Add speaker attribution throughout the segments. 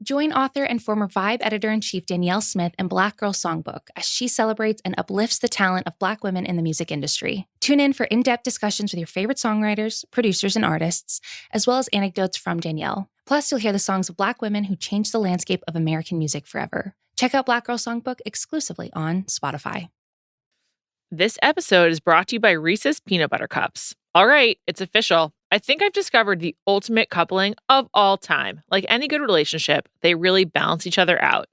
Speaker 1: Join author and former Vibe editor-in-chief Danielle Smith and Black Girl Songbook as she celebrates and uplifts the talent of Black women in the music industry. Tune in for in-depth discussions with your favorite songwriters, producers, and artists, as well as anecdotes from Danielle. Plus, you'll hear the songs of Black women who changed the landscape of American music forever. Check out Black Girl Songbook exclusively on Spotify.
Speaker 2: This episode is brought to you by Reese's Peanut Butter Cups. All right, it's official. I think I've discovered the ultimate coupling of all time. Like any good relationship, they really balance each other out.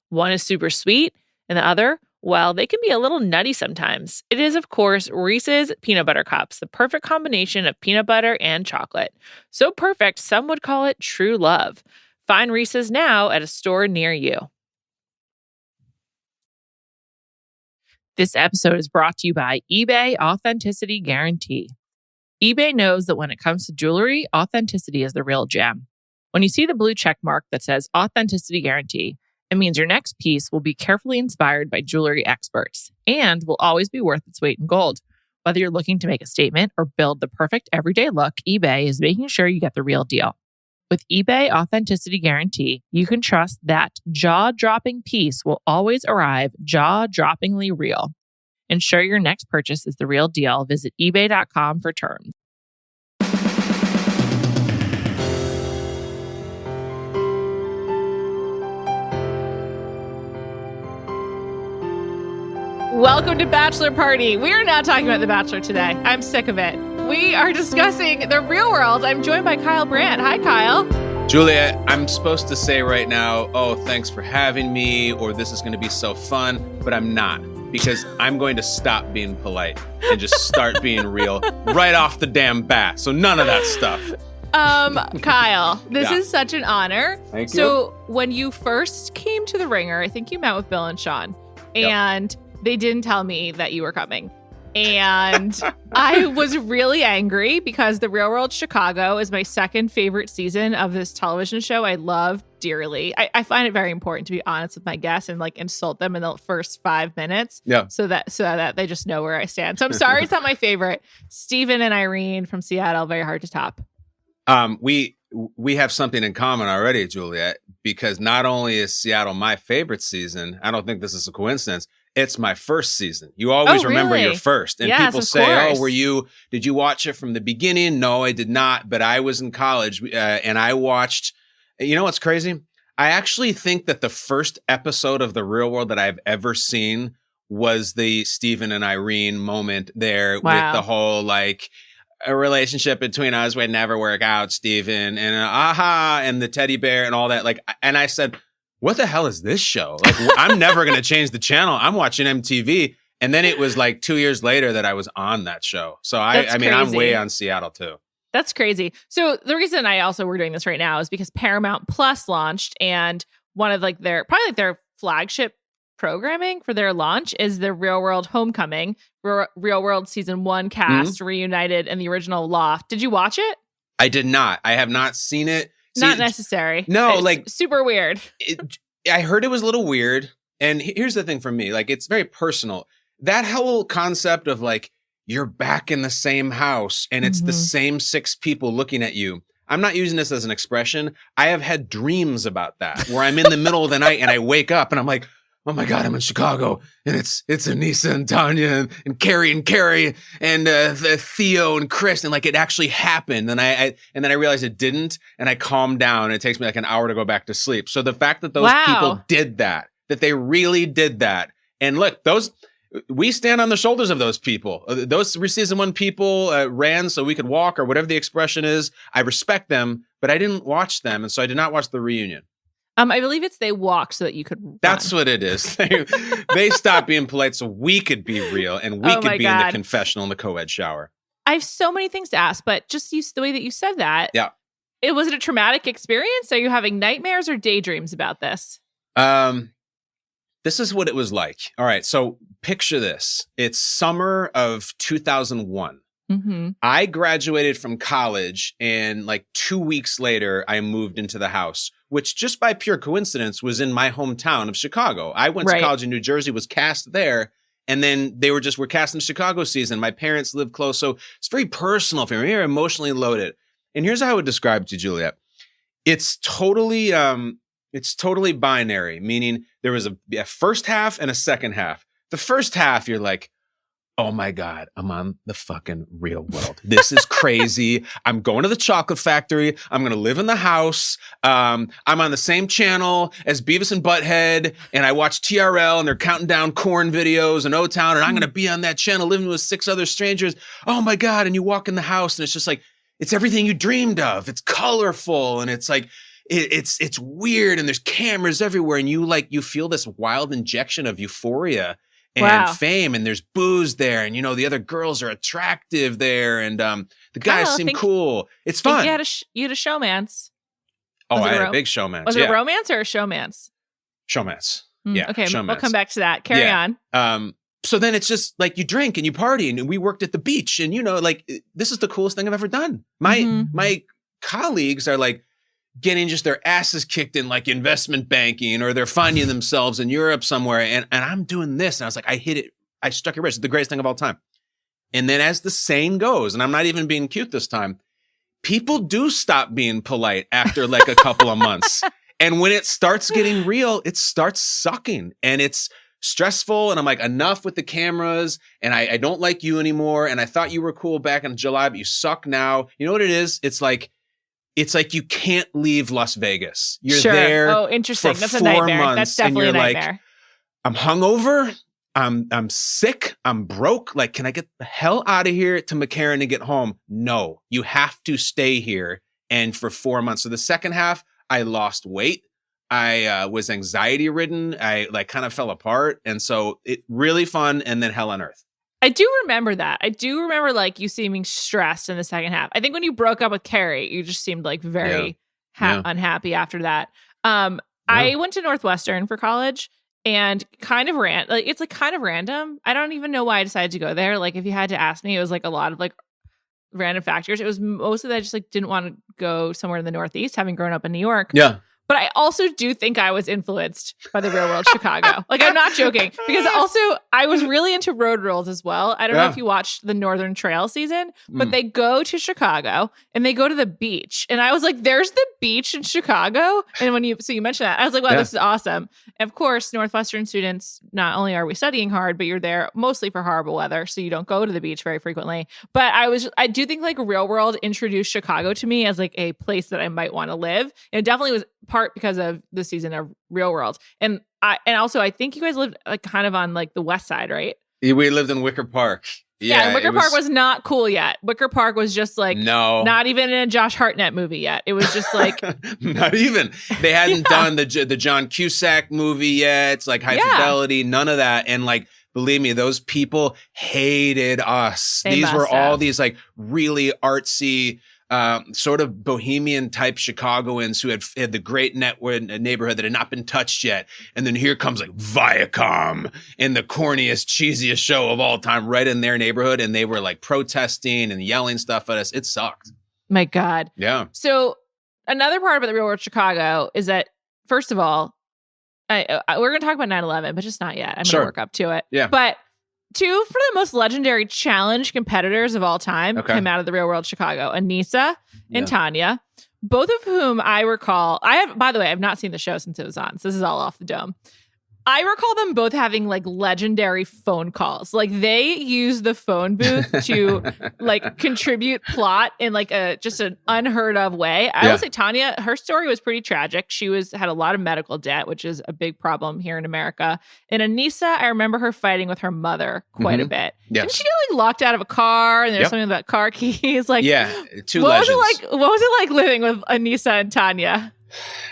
Speaker 2: One is super sweet, and the other, well, they can be a little nutty sometimes. It is, of course, Reese's Peanut Butter Cups, the perfect combination of peanut butter and chocolate. So perfect, some would call it true love. Find Reese's now at a store near you. This episode is brought to you by eBay Authenticity Guarantee. eBay knows that when it comes to jewelry, authenticity is the real gem. When you see the blue check mark that says Authenticity Guarantee, it means your next piece will be carefully inspired by jewelry experts and will always be worth its weight in gold. Whether you're looking to make a statement or build the perfect everyday look, eBay is making sure you get the real deal. With eBay Authenticity Guarantee, you can trust that jaw-dropping piece will always arrive jaw-droppingly real. Ensure your next purchase is the real deal. Visit ebay.com for terms. Welcome to Bachelor Party. We are not talking about The Bachelor today. I'm sick of it. We are discussing the real world. I'm joined by Kyle Brandt. Hi, Kyle.
Speaker 3: Juliet, I'm supposed to say right now, oh, thanks for having me, or this is going to be so fun, but I'm not, because I'm going to stop being polite and just start being real right off the damn bat. So none of that stuff.
Speaker 2: Kyle, this is such an honor.
Speaker 3: Thank you.
Speaker 2: So when you first came to The Ringer, I think you met with Bill and Sean, and they didn't tell me that you were coming. And I was really angry because The Real World Chicago is my second favorite season of this television show I love dearly. I find it very important to be honest with my guests and like insult them in the first 5 minutes.
Speaker 3: Yeah.
Speaker 2: So that they just know where I stand. So I'm sorry it's not my favorite. Steven and Irene from Seattle, very hard to top.
Speaker 3: We have something in common already, Juliet, because not only is Seattle my favorite season, I don't think this is a coincidence. It's my first season. You always remember your first. And
Speaker 2: yes,
Speaker 3: people say, did you watch it from the beginning? No, I did not. But I was in college and I watched, you know what's crazy? I actually think that the first episode of The Real World that I've ever seen was the Steven and Irene moment there with the whole like a relationship between us would never work out, Steven, and and the teddy bear and all that. Like, and I said, what the hell is this show? Like, I'm never going to change the channel. I'm watching MTV. And then it was like 2 years later that I was on that show. So I mean, I'm way on Seattle too.
Speaker 2: That's crazy. So the reason we're doing this right now is because Paramount Plus launched, and one of their flagship programming for their launch is the Real World Homecoming, Real World Season 1 cast reunited in the original Loft. Did you watch it?
Speaker 3: I did not. I have not seen it.
Speaker 2: Not necessary.
Speaker 3: No,
Speaker 2: it's
Speaker 3: like
Speaker 2: super weird.
Speaker 3: I heard it was a little weird. And here's the thing for me, like it's very personal. That whole concept of like, you're back in the same house and it's the same 6 people looking at you. I'm not using this as an expression. I have had dreams about that where I'm in the middle of the night and I wake up and I'm like, oh my God, I'm in Chicago and it's Aneesa and Tonya and Carrie and Theo and Chris, and like it actually happened. And then I realized it didn't, and I calmed down. And it takes me like an hour to go back to sleep. So the fact that those people did that they really did that, and look, we stand on the shoulders of those people. Those season 1 people ran so we could walk, or whatever the expression is. I respect them, but I didn't watch them, and so I did not watch the reunion.
Speaker 2: I believe it's they walked so that you could run.
Speaker 3: That's what it is. They stopped being polite so we could be real and we could be in the confessional in the co-ed shower.
Speaker 2: I have so many things to ask, but just the way that you said that.
Speaker 3: Yeah.
Speaker 2: Was it a traumatic experience? Are you having nightmares or daydreams about this?
Speaker 3: This is what it was like. All right. So picture this. It's summer of 2001. I graduated from college, and like 2 weeks later, I moved into the house, which just by pure coincidence was in my hometown of Chicago. I went to college in New Jersey, was cast there, and then we're cast in the Chicago season. My parents live close, so it's very personal for me, very emotionally loaded. And here's how I would describe it to Juliet. It's totally It's totally binary, meaning there was a first half and a second half. The first half, you're like, oh my God, I'm on the fucking real world. This is crazy. I'm going to the chocolate factory. I'm going to live in the house. I'm on the same channel as Beavis and Butthead, and I watch TRL, and they're counting down corn videos and O-Town, and I'm going to be on that channel living with 6 other strangers. Oh my God. And you walk in the house, and it's just like, it's everything you dreamed of. It's colorful, and it's like, it's weird, and there's cameras everywhere, and you feel this wild injection of euphoria and fame, and there's booze there, and the other girls are attractive there, and the guys seem cool. It's fun.
Speaker 2: You had a showmance.
Speaker 3: Oh, I had a big showmance.
Speaker 2: Was it a romance or a showmance?
Speaker 3: Showmance. Yeah.
Speaker 2: Okay,
Speaker 3: showmance.
Speaker 2: We'll come back to that. Carry on.
Speaker 3: So then it's just like you drink and you party, and we worked at the beach, and this is the coolest thing I've ever done. My colleagues are like getting just their asses kicked in like investment banking, or they're finding themselves in Europe somewhere. And I'm doing this. And I was like, I hit it. I struck it rich. It's the greatest thing of all time. And then as the saying goes, and I'm not even being cute this time, people do stop being polite after like a couple of months. And when it starts getting real, it starts sucking, and it's stressful. And I'm like, enough with the cameras, and I don't like you anymore. And I thought you were cool back in July, but you suck now. You know what it is? It's like you can't leave Las Vegas. You're there.
Speaker 2: Oh, interesting.
Speaker 3: For
Speaker 2: That's
Speaker 3: 4
Speaker 2: a nightmare.
Speaker 3: months,
Speaker 2: That's definitely
Speaker 3: and you're
Speaker 2: a nightmare.
Speaker 3: Like, I'm hungover. I'm sick. I'm broke. Like, can I get the hell out of here to McCarran and get home? No, you have to stay here. And for 4 months. So the second half, I lost weight. I was anxiety ridden. I kind of fell apart. And so it really fun. And then hell on earth.
Speaker 2: I do remember that. I do remember you seeming stressed in the second half. I think when you broke up with Carrie, you just seemed very unhappy after that. I went to Northwestern for college, and kind of it's kind of random. I don't even know why I decided to go there. If you had to ask me, it was a lot of random factors. It was mostly that I just like didn't want to go somewhere in the Northeast, having grown up in New York.
Speaker 3: Yeah.
Speaker 2: But I also do think I was influenced by the real world Chicago. Like, I'm not joking, because also I was really into road rules as well. I don't know if you watched the Northern Trail season, but they go to Chicago and they go to the beach. And I was like, there's the beach in Chicago. And when you mentioned that, I was like, wow, this is awesome. And of course, Northwestern students, not only are we studying hard, but you're there mostly for horrible weather. So you don't go to the beach very frequently. But I do think like Real World introduced Chicago to me as like a place that I might want to live. And it definitely was part because of the season of Real World. And also I think you guys lived like kind of on like the west side, right?
Speaker 3: We lived in Wicker Park. Yeah,
Speaker 2: and Wicker Park was not cool yet. Wicker Park was just like, not even in a Josh Hartnett movie yet. It was just like,
Speaker 3: not even. They hadn't done the John Cusack movie yet. It's like High Fidelity, none of that. And like, believe me, those people hated us. These were all these like really artsy, sort of bohemian type Chicagoans who had the great neighborhood that had not been touched yet. And then here comes like Viacom in the corniest, cheesiest show of all time right in their neighborhood. And they were like protesting and yelling stuff at us. It sucked.
Speaker 2: My God.
Speaker 3: Yeah.
Speaker 2: So another part about the Real World Chicago is that, first of all, we're going to talk about 9/11, but just not yet. I'm going to work up to it.
Speaker 3: Yeah.
Speaker 2: But two for the most legendary challenge competitors of all time came out of the Real World Chicago. Aneesa and Tonya, both of whom I recall. By the way, I've not seen the show since it was on, so this is all off the dome. I recall them both having like legendary phone calls. Like they use the phone booth to like contribute plot in like just an unheard of way. I will say Tonya, her story was pretty tragic. She had a lot of medical debt, which is a big problem here in America. And Aneesa, I remember her fighting with her mother quite a bit.
Speaker 3: Yes.
Speaker 2: Didn't she get like locked out of a car? And there's something about car keys. Like,
Speaker 3: two legends.
Speaker 2: What was it like living with Aneesa and Tonya?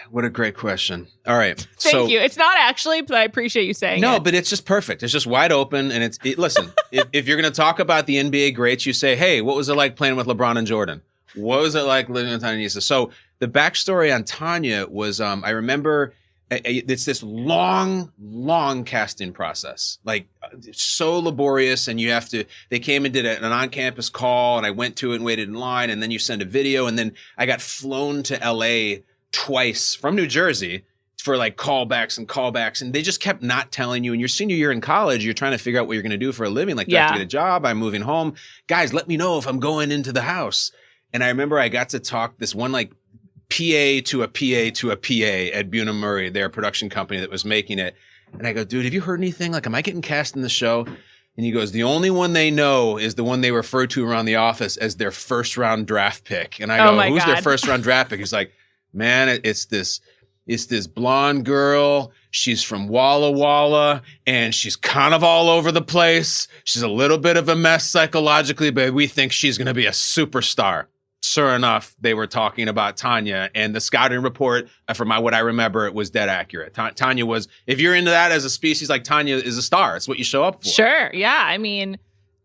Speaker 3: What a great question. All right.
Speaker 2: Thank you. It's not actually, but I appreciate you saying it.
Speaker 3: No, but it's just perfect. It's just wide open. And listen, if you're going to talk about the NBA greats, you say, hey, what was it like playing with LeBron and Jordan? What was it like living with Aneesa? So the backstory on Tonya was, I remember it's this long casting process, like so laborious. And they came and did an on-campus call, and I went to it and waited in line. And then you send a video. And then I got flown to LA twice from New Jersey for like callbacks, and they just kept not telling you. In your senior year in college, you're trying to figure out what you're going to do for a living. Like, do I have to get a job? I'm moving home. Guys, let me know if I'm going into the house. And I remember I got to talk this one like PA to a PA to a PA at Bunim Murray, their production company that was making it. And I go, dude, have you heard anything? Like, am I getting cast in the show? And he goes, the only one they know is the one they refer to around the office as their first round draft pick. And I go, who's their first round draft pick? He's like, man, it's this blonde girl. She's from Walla Walla, and she's kind of all over the place. She's a little bit of a mess psychologically, but we think she's going to be a superstar. Sure enough, they were talking about Tonya, and the scouting report, from what I remember, it was dead accurate. Tonya was, if you're into that as a species, like Tonya is a star. It's what you show up for.
Speaker 2: Sure. Yeah. I mean,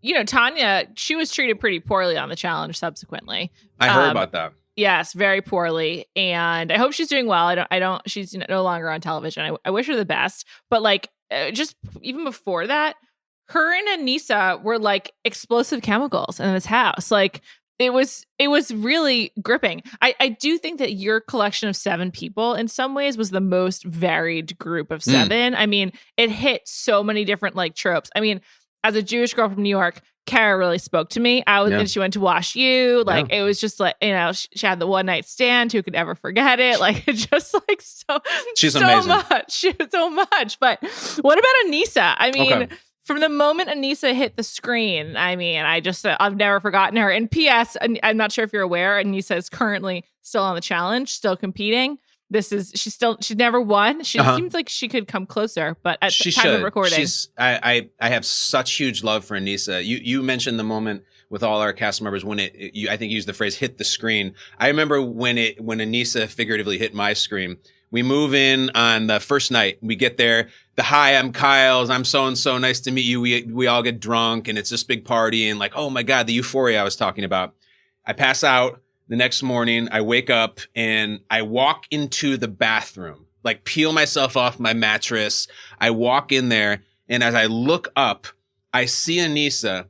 Speaker 2: Tonya, she was treated pretty poorly on the challenge subsequently.
Speaker 3: I heard about that.
Speaker 2: Yes, very poorly. And I hope she's doing well. She's no longer on television. I wish her the best. But like, just even before that, her and Aneesa were like explosive chemicals in this house. Like, it was really gripping. I do think that your collection of 7 people in some ways was the most varied group of 7. I mean, it hit so many different like tropes. I mean, as a Jewish girl from New York, Kara really spoke to me. And she went to Wash U. Like, it was just like, she had the one night stand. Who could ever forget it? Like, it just like
Speaker 3: she's
Speaker 2: so
Speaker 3: amazing.
Speaker 2: So much. But what about Aneesa? I mean, from the moment Aneesa hit the screen, I mean, I've never forgotten her. And P.S., I'm not sure if you're aware, Aneesa is currently still on the challenge, still competing. She's never won. She seems like she could come closer, but at the time of recording.
Speaker 3: I have such huge love for Aneesa. You mentioned the moment with all our cast members when I think you used the phrase hit the screen. I remember when Aneesa figuratively hit my screen. We move in on the first night. We get there. Hi, I'm Kyle. I'm so-and-so. Nice to meet you. We all get drunk and it's this big party and like, oh my God, the euphoria I was talking about. I pass out. The next morning, I wake up and I walk into the bathroom, like peel myself off my mattress. I walk in there, and as I look up, I see Aneesa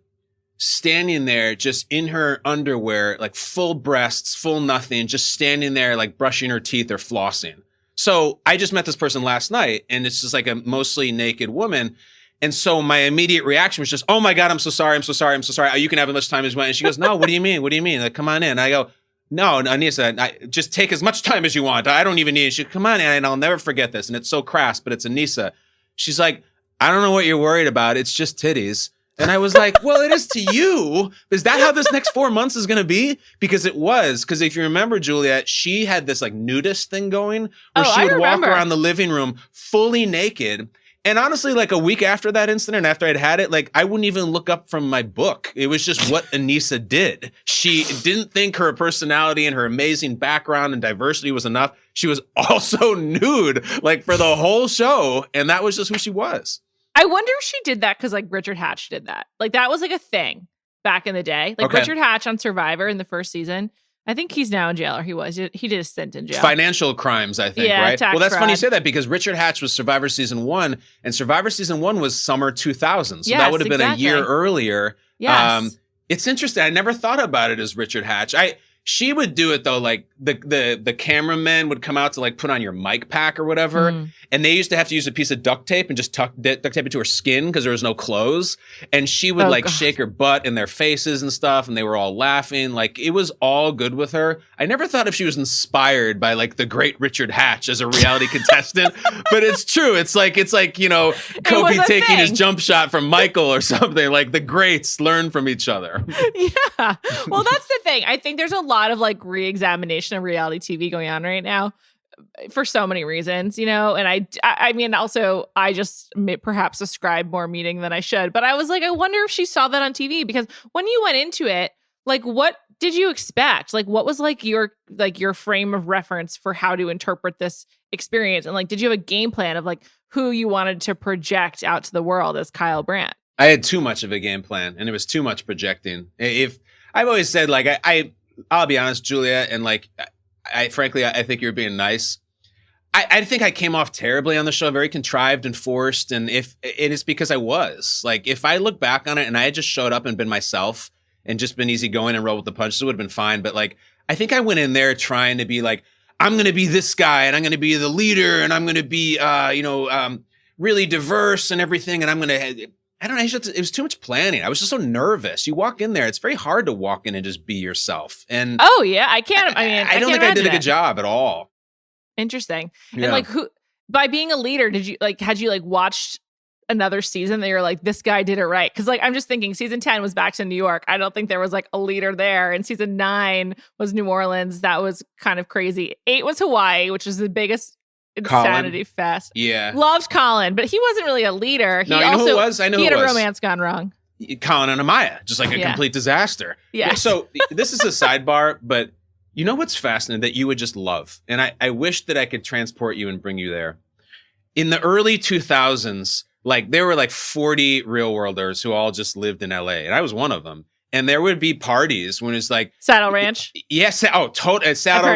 Speaker 3: standing there just in her underwear, like full breasts, full nothing, just standing there like brushing her teeth or flossing. So I just met this person last night, and it's just like a mostly naked woman. And so my immediate reaction was just, oh my God, I'm so sorry. Oh, you can have as much time as you want. And she goes, no, what do you mean? Like, come on in. I go, no, Aneesa, just take as much time as you want. I don't even need it. She goes, come on in, and I'll never forget this. And it's so crass, but it's Aneesa. She's like, I don't know what you're worried about. It's just titties. And I was like, well, it is to you. Is that how this next 4 months is going to be? Because it was. Because if you remember, Juliet, she had this like nudist thing going where she would walk around the living room fully naked. And honestly, like a week after that incident, after I'd had it, like I wouldn't even look up from my book. It was just what Aneesa did. She didn't think her personality and her amazing background and diversity was enough. She was also nude, like for the whole show. And that was just who she was.
Speaker 2: I wonder if she did that because like Richard Hatch did that. Like that was like a thing back in the day. Like Richard Hatch on Survivor in the first season. I think he's now in jail, or he was. He did a stint in jail.
Speaker 3: Financial crimes, I think, right?
Speaker 2: Tax
Speaker 3: well, that's
Speaker 2: fraud.
Speaker 3: funny you say that because Richard Hatch was Survivor Season 1, and Survivor Season 1 was summer 2000. So that would have been a year earlier.
Speaker 2: Yes.
Speaker 3: It's interesting. I never thought about it as Richard Hatch. She would do it though, like the cameramen would come out to like put on your mic pack or whatever, and they used to have to use a piece of duct tape and just duct tape it to her skin because there was no clothes, and she would shake her butt in their faces and stuff, and they were all laughing. Like it was all good with her. I never thought if she was inspired by like the great Richard Hatch as a reality contestant, but it's true. It's like Kobe taking his jump shot from Michael or something. Like the greats learn from each other.
Speaker 2: Yeah. Well, that's the thing. I think there's a lot of like re-examination of reality TV going on right now for so many reasons, and I mean, also I just perhaps ascribe more meaning than I should, but I was like, I wonder if she saw that on TV, because when you went into it, like, what did you expect? Like, what was like your frame of reference for how to interpret this experience? And like, did you have a game plan of like who you wanted to project out to the world as Kyle Brandt?
Speaker 3: I had too much of a game plan, and it was too much projecting. If I've always said, like, I'll be honest, Juliet, and like, frankly, I think you're being nice. I think I came off terribly on the show, very contrived and forced. And if it is because I was like, if I look back on it and I had just showed up and been myself and just been easygoing and rolled with the punches, it would have been fine. But like, I think I went in there trying to be like, I'm going to be this guy, and I'm going to be the leader, and I'm going to be, really diverse and everything. And I'm going to I don't know. It was too much planning. I was just so nervous. You walk in there, it's very hard to walk in and just be yourself. And
Speaker 2: oh yeah, I can't. I mean,
Speaker 3: I don't think I did a good job at all.
Speaker 2: Interesting.
Speaker 3: Yeah.
Speaker 2: And like, who by being a leader, had you watched another season that you're like, this guy did it right? Because like, I'm just thinking, season 10 was back to New York. I don't think there was like a leader there. And season 9 was New Orleans. That was kind of crazy. 8 was Hawaii, which was the biggest insanity fest.
Speaker 3: Yeah.
Speaker 2: Loved Colin, but he wasn't really a leader.
Speaker 3: No, you know who it was? I know
Speaker 2: he
Speaker 3: who
Speaker 2: had
Speaker 3: it
Speaker 2: a
Speaker 3: was.
Speaker 2: romance gone wrong.
Speaker 3: Colin and Amaya, just like a complete disaster.
Speaker 2: Yeah.
Speaker 3: So this is a sidebar, but you know what's fascinating that you would just love? And I wish that I could transport you and bring you there. In the early 2000s, like there were like 40 real worlders who all just lived in LA. And I was one of them. And there would be parties when it's like
Speaker 2: Saddle Ranch.
Speaker 3: Yes. Saddle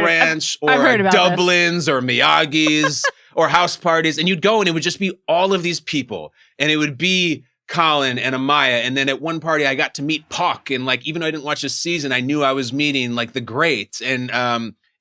Speaker 3: Ranch or Dublin's or Miyagi's or house parties. And you'd go and it would just be all of these people. And it would be Colin and Amaya. And then at one party, I got to meet Puck. And like, even though I didn't watch the season, I knew I was meeting like the greats. And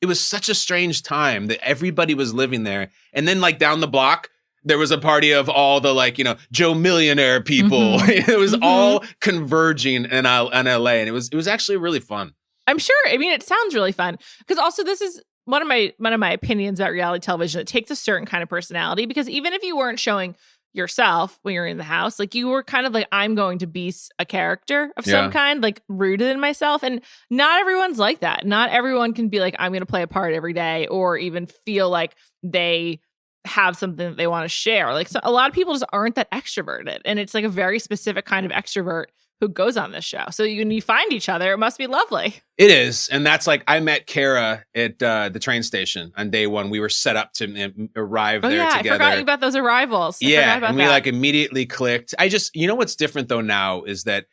Speaker 3: it was such a strange time that everybody was living there. And then like down the block, there was a party of all the like, Joe Millionaire people. Mm-hmm. It was all converging in LA. And it was actually really fun.
Speaker 2: I'm sure. I mean, it sounds really fun. Because also this is one of my opinions about reality television. It takes a certain kind of personality, because even if you weren't showing yourself when you're in the house, like you were kind of like, I'm going to be a character of some kind, like rooted in myself. And not everyone's like that. Not everyone can be like, I'm going to play a part every day, or even feel like they have something that they want to share. Like, so a lot of people just aren't that extroverted, and it's like a very specific kind of extrovert who goes on this show. So when you find each other, it must be lovely.
Speaker 3: It is. And that's like, I met Kara at the train station on day one. We were set up to arrive there together.
Speaker 2: I forgot about those arrivals.
Speaker 3: And we like immediately clicked. What's different though now is that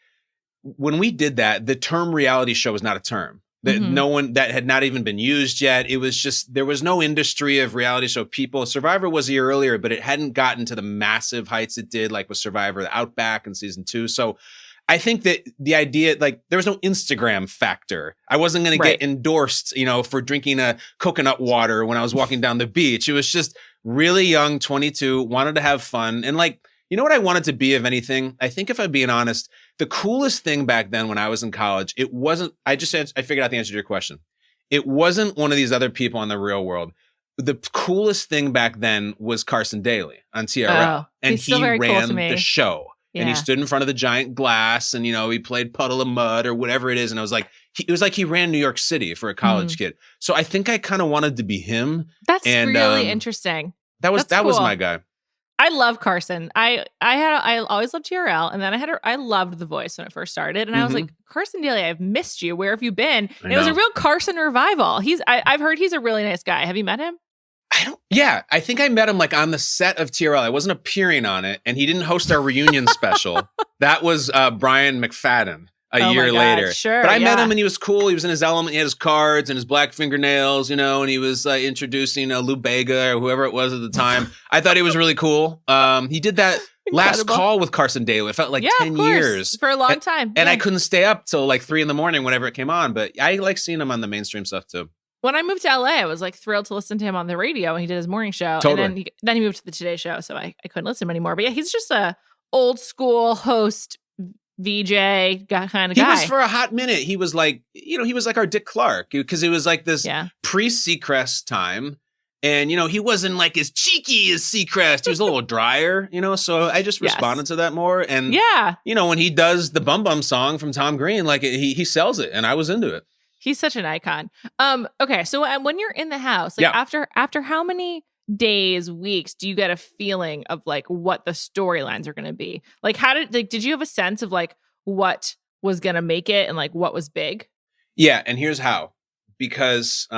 Speaker 3: when we did that, the term reality show was not a term. That no one, that had not even been used yet. It was just, there was no industry of reality show people. Survivor was a year earlier, but it hadn't gotten to the massive heights it did, like with Survivor, the Outback in season 2. So I think that the idea, like there was no Instagram factor. I wasn't going to get endorsed, for drinking a coconut water when I was walking down the beach. It was just really young, 22, wanted to have fun. And like, you know what I wanted to be, if anything? I think if I'm being honest, the coolest thing back then when I was in college, it wasn't, I figured out the answer to your question. It wasn't one of these other people on The Real World. The coolest thing back then was Carson Daly on TRL. And he ran the show. Yeah. And he stood in front of the giant glass and, he played Puddle of Mud or whatever it is. And I was like, it was like he ran New York City for a college kid. So I think I kind of wanted to be him.
Speaker 2: That's really interesting.
Speaker 3: That was my guy.
Speaker 2: I love Carson. I always loved TRL, and then I loved The Voice when it first started, and I was like, Carson Daly, I've missed you. Where have you been? And it was a real Carson revival. I've heard he's a really nice guy. Have you met him?
Speaker 3: I think I met him like on the set of TRL. I wasn't appearing on it, and he didn't host our reunion special. That was Brian McFadden. A year later.
Speaker 2: Sure,
Speaker 3: but I met him and he was cool. He was in his element. He had his cards and his black fingernails, and he was introducing Lou Bega or whoever it was at the time. I thought he was really cool. He did that last call with Carson Daly. It felt like 10 years.
Speaker 2: For a long time.
Speaker 3: And I couldn't stay up till like 3 a.m. whenever it came on. But I like seeing him on the mainstream stuff too.
Speaker 2: When I moved to LA, I was like thrilled to listen to him on the radio when he did his morning show.
Speaker 3: Totally.
Speaker 2: And then he moved to the Today Show, so I couldn't listen to him anymore. But yeah, he's just a old school host, VJ kind of guy.
Speaker 3: He was for a hot minute. He was like, he was like our Dick Clark, because it was like this pre-Seacrest time. And, he wasn't like as cheeky as Seacrest. He was a little drier, so I just responded to that more. And, when he does the Bum Bum song from Tom Green, like he sells it, and I was into it.
Speaker 2: He's such an icon. Okay, so when you're in the house, like after how many days, weeks do you get a feeling of like what the storylines are going to be? Like did you have a sense of like what was going to make it and like what was big?
Speaker 3: Yeah, and here's how. Because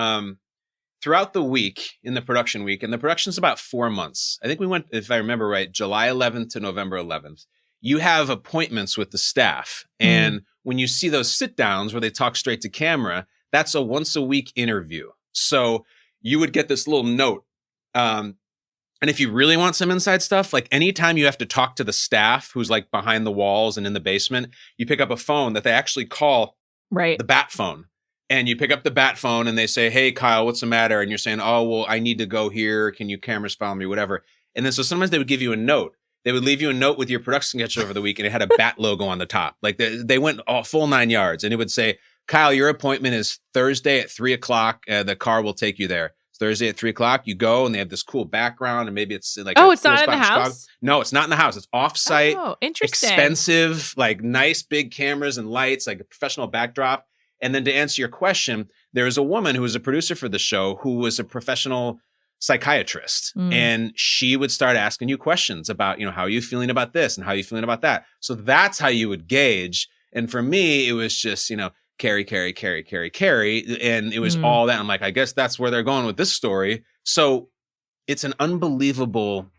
Speaker 3: throughout the week, in the production week, and the production's about 4 months. I think we went, if I remember right, July 11th to November 11th. You have appointments with the staff. And when you see those sit downs where they talk straight to camera, that's a once a week interview. So you would get this little note. And if you really want some inside stuff, like anytime you have to talk to the staff who's like behind the walls and in the basement, you pick up a phone that they actually call the bat phone. And you pick up the bat phone and they say, hey, Kyle, what's the matter? And you're saying, oh, well, I need to go here. Can you cameras follow me? Whatever. And then so sometimes they would give you a note they would leave you a note with your production schedule over the week, and it had a bat logo on the top. Like they went all full 9 yards, and it would say, Kyle, your appointment is Thursday at 3:00. The car will take you there. It's Thursday at 3:00. You go, and they have this cool background, and maybe it's like
Speaker 2: it's not in the house.
Speaker 3: No, it's not in the house. It's offsite.
Speaker 2: Oh, interesting.
Speaker 3: Expensive, like nice big cameras and lights, like a professional backdrop. And then to answer your question, there was a woman who was a producer for the show who was a professional psychiatrist, and she would start asking you questions about, how are you feeling about this and how are you feeling about that. So that's how you would gauge. And for me, it was just, Carrie. And it was all that. I'm like, I guess that's where they're going with this story. So it's an unbelievable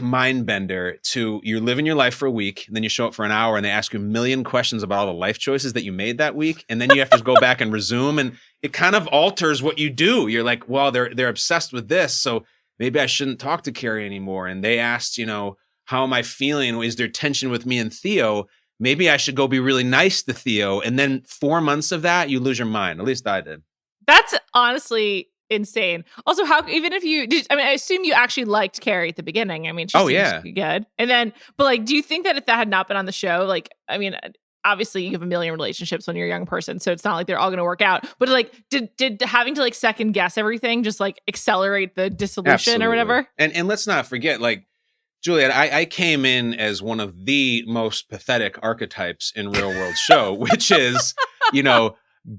Speaker 3: mind bender to you're living your life for a week, and then you show up for an hour and they ask you a million questions about all the life choices that you made that week. And then you have to go back and resume, and it kind of alters what you do. You're like, well, they're obsessed with this, so maybe I shouldn't talk to Carrie anymore. And they asked, how am I feeling? Is there tension with me and Theo? Maybe I should go be really nice to Theo. And then 4 months of that, you lose your mind. At least I did.
Speaker 2: That's honestly insane. Also, how even if you did, I assume you actually liked Carrie at the beginning. She seems good. And then, but do you think that if that had not been on the show, obviously you have a million relationships when you're a young person, so it's not like they're all going to work out. But did having to second guess everything just accelerate the dissolution
Speaker 3: Absolutely.
Speaker 2: Or whatever?
Speaker 3: And let's not forget, Juliet, I came in as one of the most pathetic archetypes in real world show, which is,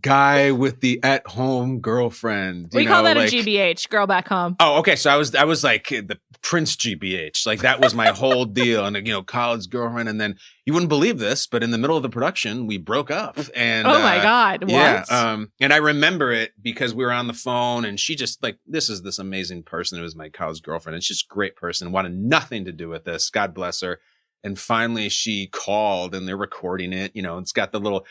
Speaker 3: guy with the at-home girlfriend.
Speaker 2: We call that a GBH, girl back home.
Speaker 3: Oh, okay. So I was like the Prince GBH. That was my whole deal. And, college girlfriend. And then you wouldn't believe this, but in the middle of the production, we broke up. And
Speaker 2: oh my God. What?
Speaker 3: Yeah. And I remember it because we were on the phone, and she just this is this amazing person who was my college girlfriend. And she's just a great person, wanted nothing to do with this. God bless her. And finally she called, and they're recording it. It's got the little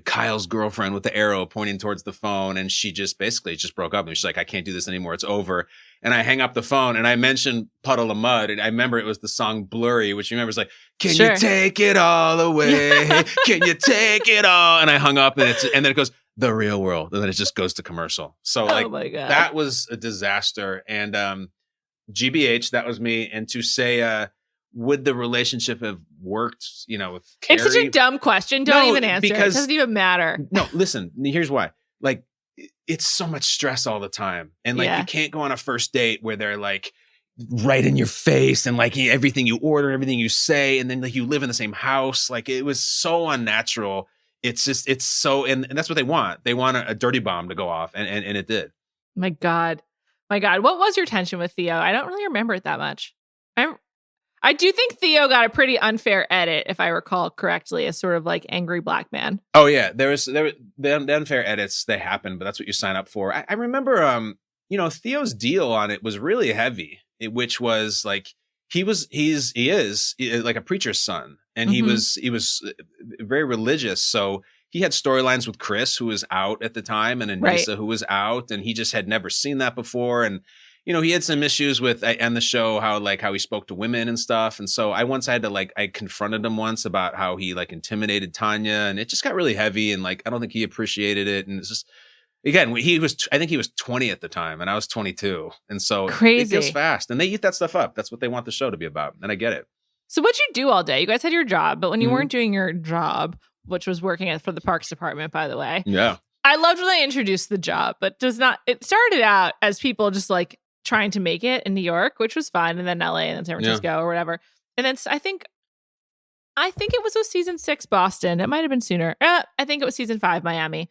Speaker 3: Kyle's girlfriend with the arrow pointing towards the phone, and she just basically broke up, and she's like, I can't do this anymore, it's over. And I hang up the phone, and I mentioned Puddle of Mud, and I remember it was the song Blurry, which you remember is can you take it all away? Can you take it all? And I hung up, and then it goes The Real World, and then it just goes to commercial. So
Speaker 2: oh my God.
Speaker 3: That was a disaster. And GBH, that was me. And to say would the relationship have worked, with Carrie?
Speaker 2: It's such a dumb question. Don't even answer it. It doesn't even matter.
Speaker 3: No, listen, here's why. It's so much stress all the time. And you can't go on a first date where they're right in your face and everything you order, everything you say, and then you live in the same house. It was so unnatural. It's so, and that's what they want. They want a dirty bomb to go off, and it did.
Speaker 2: My God. What was your tension with Theo? I don't really remember it that much. I do think Theo got a pretty unfair edit, if I recall correctly, as sort of angry black man.
Speaker 3: Oh yeah, there the unfair edits, they happen, but that's what you sign up for. I remember, Theo's deal on it was really heavy, which was he is like a preacher's son, and he was very religious, so he had storylines with Chris, who was out at the time, and Aneesa, who was out, and he just had never seen that before, and he had some issues with on the show how he spoke to women and stuff. And so I had to I confronted him once about how he intimidated Tonya, and it just got really heavy, and I don't think he appreciated it. And it's just, again, I think he was 20 at the time, and I was 22. And so
Speaker 2: crazy.
Speaker 3: It goes fast, and they eat that stuff up. That's what they want the show to be about. And I get it.
Speaker 2: So what'd you do all day? You guys had your job, but when you weren't doing your job, which was working for the Parks Department, by the way.
Speaker 3: Yeah.
Speaker 2: I loved when they introduced the job, but it started out as people just trying to make it in New York, which was fun, and then LA, and then San Francisco or whatever. And then I think it was season 6 Boston. It might have been sooner. I think it was season 5 Miami.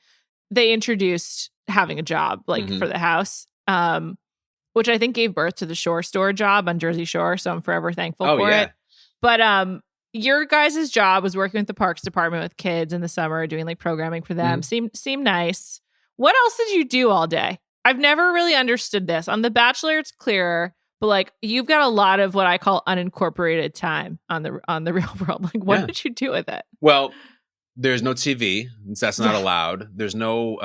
Speaker 2: They introduced having a job for the house, which I think gave birth to the Shore Store job on Jersey Shore. So I'm forever thankful for it. But your guys' job was working with the Parks Department with kids in the summer, doing programming for them. Seemed nice. What else did you do all day? I've never really understood this. On The Bachelor, it's clearer, but you've got a lot of what I call unincorporated time on the real world. What did you do with it?
Speaker 3: Well, there's no TV. That's not allowed. There's no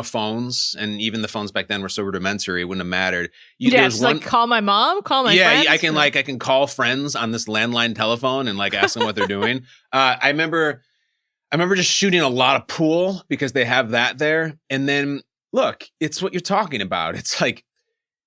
Speaker 3: phones, and even the phones back then were so rudimentary, it wouldn't have mattered.
Speaker 2: Just call my mom, call my friends.
Speaker 3: Yeah, I can call friends on this landline telephone and ask them what they're doing. I remember just shooting a lot of pool because they have that there, and then. Look, it's what you're talking about. It's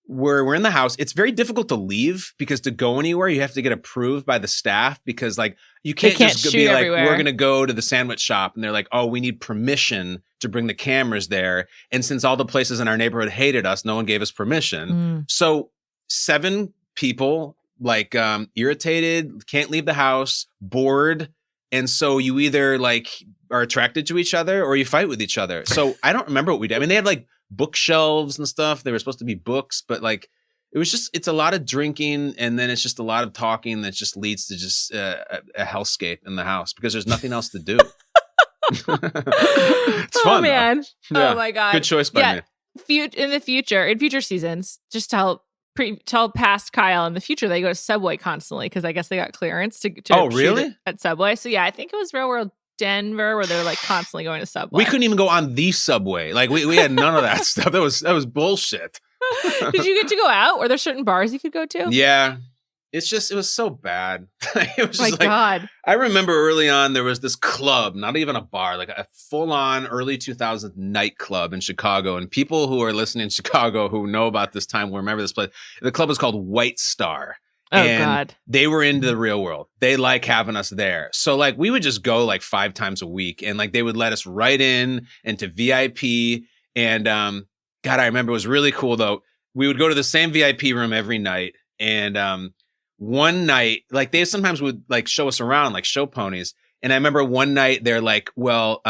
Speaker 3: we're in the house. It's very difficult to leave because to go anywhere, you have to get approved by the staff because like you can't just be like, we're going to go to the sandwich shop. And they're like, oh, we need permission to bring the cameras there. And since all the places in our neighborhood hated us, no one gave us permission. So 7 people like irritated, can't leave the house, bored. And so you either like are attracted to each other or you fight with each other. So I don't remember what we did. I mean, they had like bookshelves and stuff. They were supposed to be books, but like it's a lot of drinking and then it's just a lot of talking that just leads to just a hellscape in the house because there's nothing else to do. It's fun,
Speaker 2: man.
Speaker 3: Yeah.
Speaker 2: Oh my God.
Speaker 3: Good choice by me.
Speaker 2: In future seasons, just tell past Kyle in the future they go to Subway constantly because I guess they got clearance to
Speaker 3: oh really
Speaker 2: at Subway. So yeah, I think it was Real World Denver where they're like constantly going to Subway.
Speaker 3: We couldn't even go on the Subway. Like we had none of that stuff. That was bullshit.
Speaker 2: Did you get to go out? Were there certain bars you could go to?
Speaker 3: Yeah. It was so bad. It was just
Speaker 2: God.
Speaker 3: I remember early on there was this club, not even a bar, like a full-on early 2000s nightclub in Chicago. And people who are listening in Chicago who know about this time will remember this place. The club was called White Star.
Speaker 2: Oh,
Speaker 3: and
Speaker 2: God.
Speaker 3: They were into the real world. They like having us there. So like we would just go like 5 times a week and like they would let us right in into VIP. And God, I remember it was really cool though. We would go to the same VIP room every night. And one night, like they sometimes would like show us around like show ponies. And I remember one night they're like, well,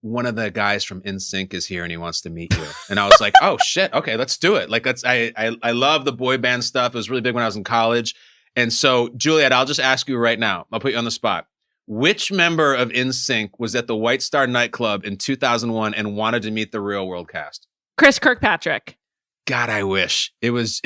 Speaker 3: one of the guys from NSYNC is here and he wants to meet you. And I was like, oh shit. Okay, let's do it. Like I love the boy band stuff. It was really big when I was in college. And so Juliet, I'll just ask you right now. I'll put you on the spot. Which member of NSYNC was at the White Star nightclub in 2001 and wanted to meet the Real World cast?
Speaker 2: Chris Kirkpatrick.
Speaker 3: God, I wish. It was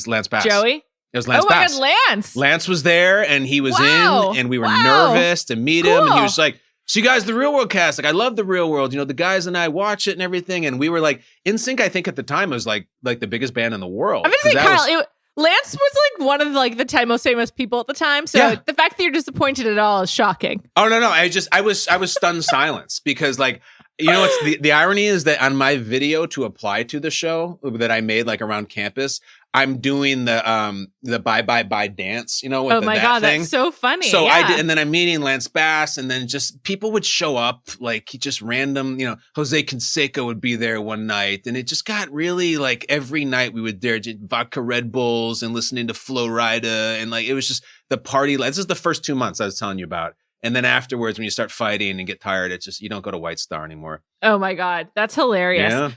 Speaker 3: Lance Bass.
Speaker 2: Joey?
Speaker 3: It was Lance Bass.
Speaker 2: Oh my God, Lance.
Speaker 3: Lance was there and he was in and we were nervous to meet him. And he was like, so you guys, the Real World cast, like I love the Real World. You know, the guys and I watch it and everything. And we were like, NSYNC, I think at the time was like the biggest band in the world.
Speaker 2: I'm gonna say, Kyle, Lance was like one of like the 10 most famous people at the time. So the fact that you're disappointed at all is shocking.
Speaker 3: Oh no. I was stunned silence because like, you know, it's the irony is that on my video to apply to the show that I made like around campus, I'm doing the bye dance, you know, with
Speaker 2: God,
Speaker 3: thing.
Speaker 2: That's so funny.
Speaker 3: So I did, and then I'm meeting Lance Bass, and then just people would show up, like just random, you know, Jose Canseco would be there one night, and it just got really like every night we would there vodka Red Bulls and listening to Flo Rida, and like it was just the party. This is the first 2 months I was telling you about. And then afterwards, when you start fighting and get tired, it's just, you don't go to White Star anymore.
Speaker 2: Oh my God. That's hilarious.
Speaker 3: Yeah.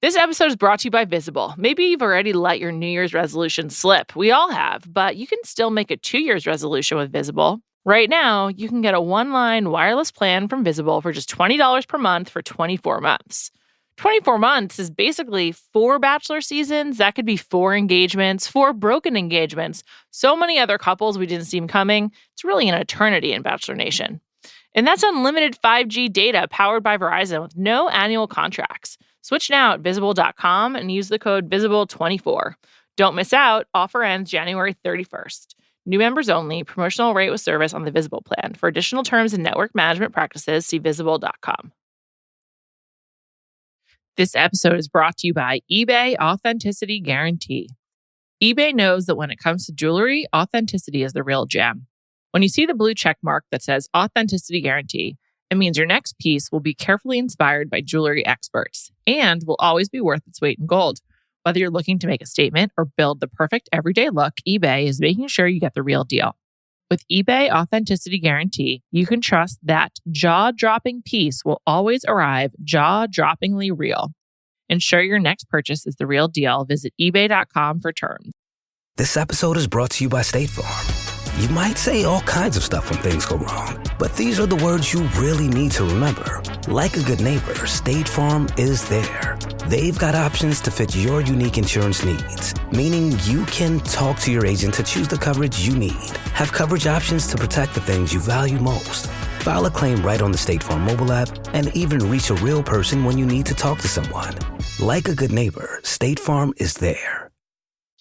Speaker 2: This episode is brought to you by Visible. Maybe you've already let your New Year's resolution slip. We all have, but you can still make a 2 year's resolution with Visible. Right now, you can get a one-line wireless plan from Visible for just $20 per month for 24 months. 24 months is basically 4 Bachelor seasons. That could be 4 engagements, 4 broken engagements, so many other couples we didn't see coming. It's really an eternity in Bachelor Nation. And that's unlimited 5G data powered by Verizon with no annual contracts. Switch now at Visible.com and use the code Visible24. Don't miss out. Offer ends January 31st. New members only. Promotional rate with service on the Visible plan. For additional terms and network management practices, see Visible.com. This episode is brought to you by eBay Authenticity Guarantee. eBay knows that when it comes to jewelry, authenticity is the real gem. When you see the blue check mark that says Authenticity Guarantee, it means your next piece will be carefully inspired by jewelry experts and will always be worth its weight in gold. Whether you're looking to make a statement or build the perfect everyday look, eBay is making sure you get the real deal. With eBay Authenticity Guarantee, you can trust that jaw-dropping piece will always arrive jaw-droppingly real. Ensure your next purchase is the real deal. Visit ebay.com for terms.
Speaker 4: This episode is brought to you by State Farm. You might say all kinds of stuff when things go wrong, but these are the words you really need to remember. Like a good neighbor, State Farm is there. They've got options to fit your unique insurance needs, meaning you can talk to your agent to choose the coverage you need, have coverage options to protect the things you value most, file a claim right on the State Farm mobile app, and even reach a real person when you need to talk to someone. Like a good neighbor, State Farm is there.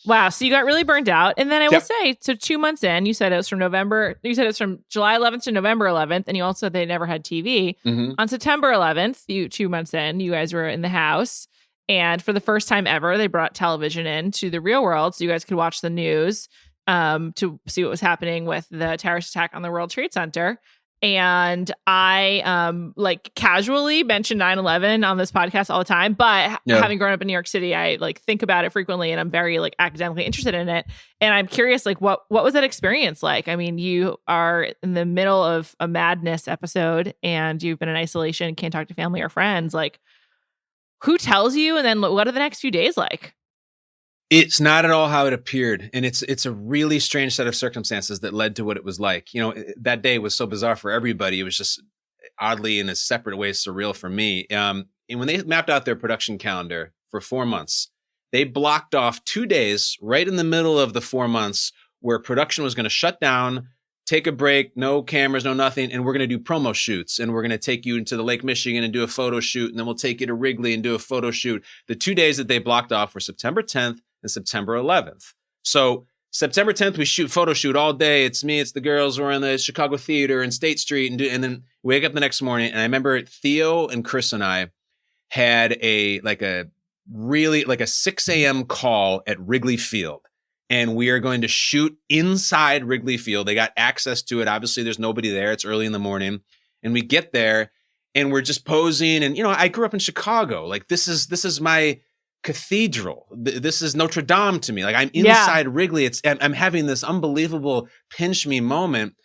Speaker 2: Wow. So you got really burnt out. And then I will say, so 2 months in, you said it was from July 11th to November 11th. And you also said they never had TV. Mm-hmm. On September 11th, 2 months in, you guys were in the house And for the first time ever, they brought television into the real world so you guys could watch the news to see what was happening with the terrorist attack on the World Trade Center. And I like casually mention 9/11 on this podcast all the time, but having grown up in New York City, I like think about it frequently, and I'm very like academically interested in it. And I'm curious, like, what was that experience like? I mean, you are in the middle of a madness episode, and you've been in isolation, can't talk to family or friends. Like, who tells you? And then what are the next few days like?
Speaker 3: It's not at all how it appeared. And it's a really strange set of circumstances that led to what it was like. You know, that day was so bizarre for everybody. It was just oddly in a separate way surreal for me. And when they mapped out their production calendar for 4 months, they blocked off 2 days right in the middle of the 4 months where production was going to shut down, take a break, no cameras, no nothing. And we're going to do promo shoots, and we're going to take you into the Lake Michigan and do a photo shoot. And then we'll take you to Wrigley and do a photo shoot. The 2 days that they blocked off were September 10th and September 11th. So September 10th, we photo shoot all day. It's me, it's the girls. We're in the Chicago Theater and State Street, and then wake up the next morning. And I remember Theo and Chris and I had a 6 a.m. call at Wrigley Field. And we are going to shoot inside Wrigley Field. They got access to it. Obviously, there's nobody there. It's early in the morning. And we get there and we're just posing. And, you know, I grew up in Chicago. Like, this is my cathedral. This is Notre Dame to me. Like, I'm inside Wrigley. I'm having this unbelievable pinch me moment.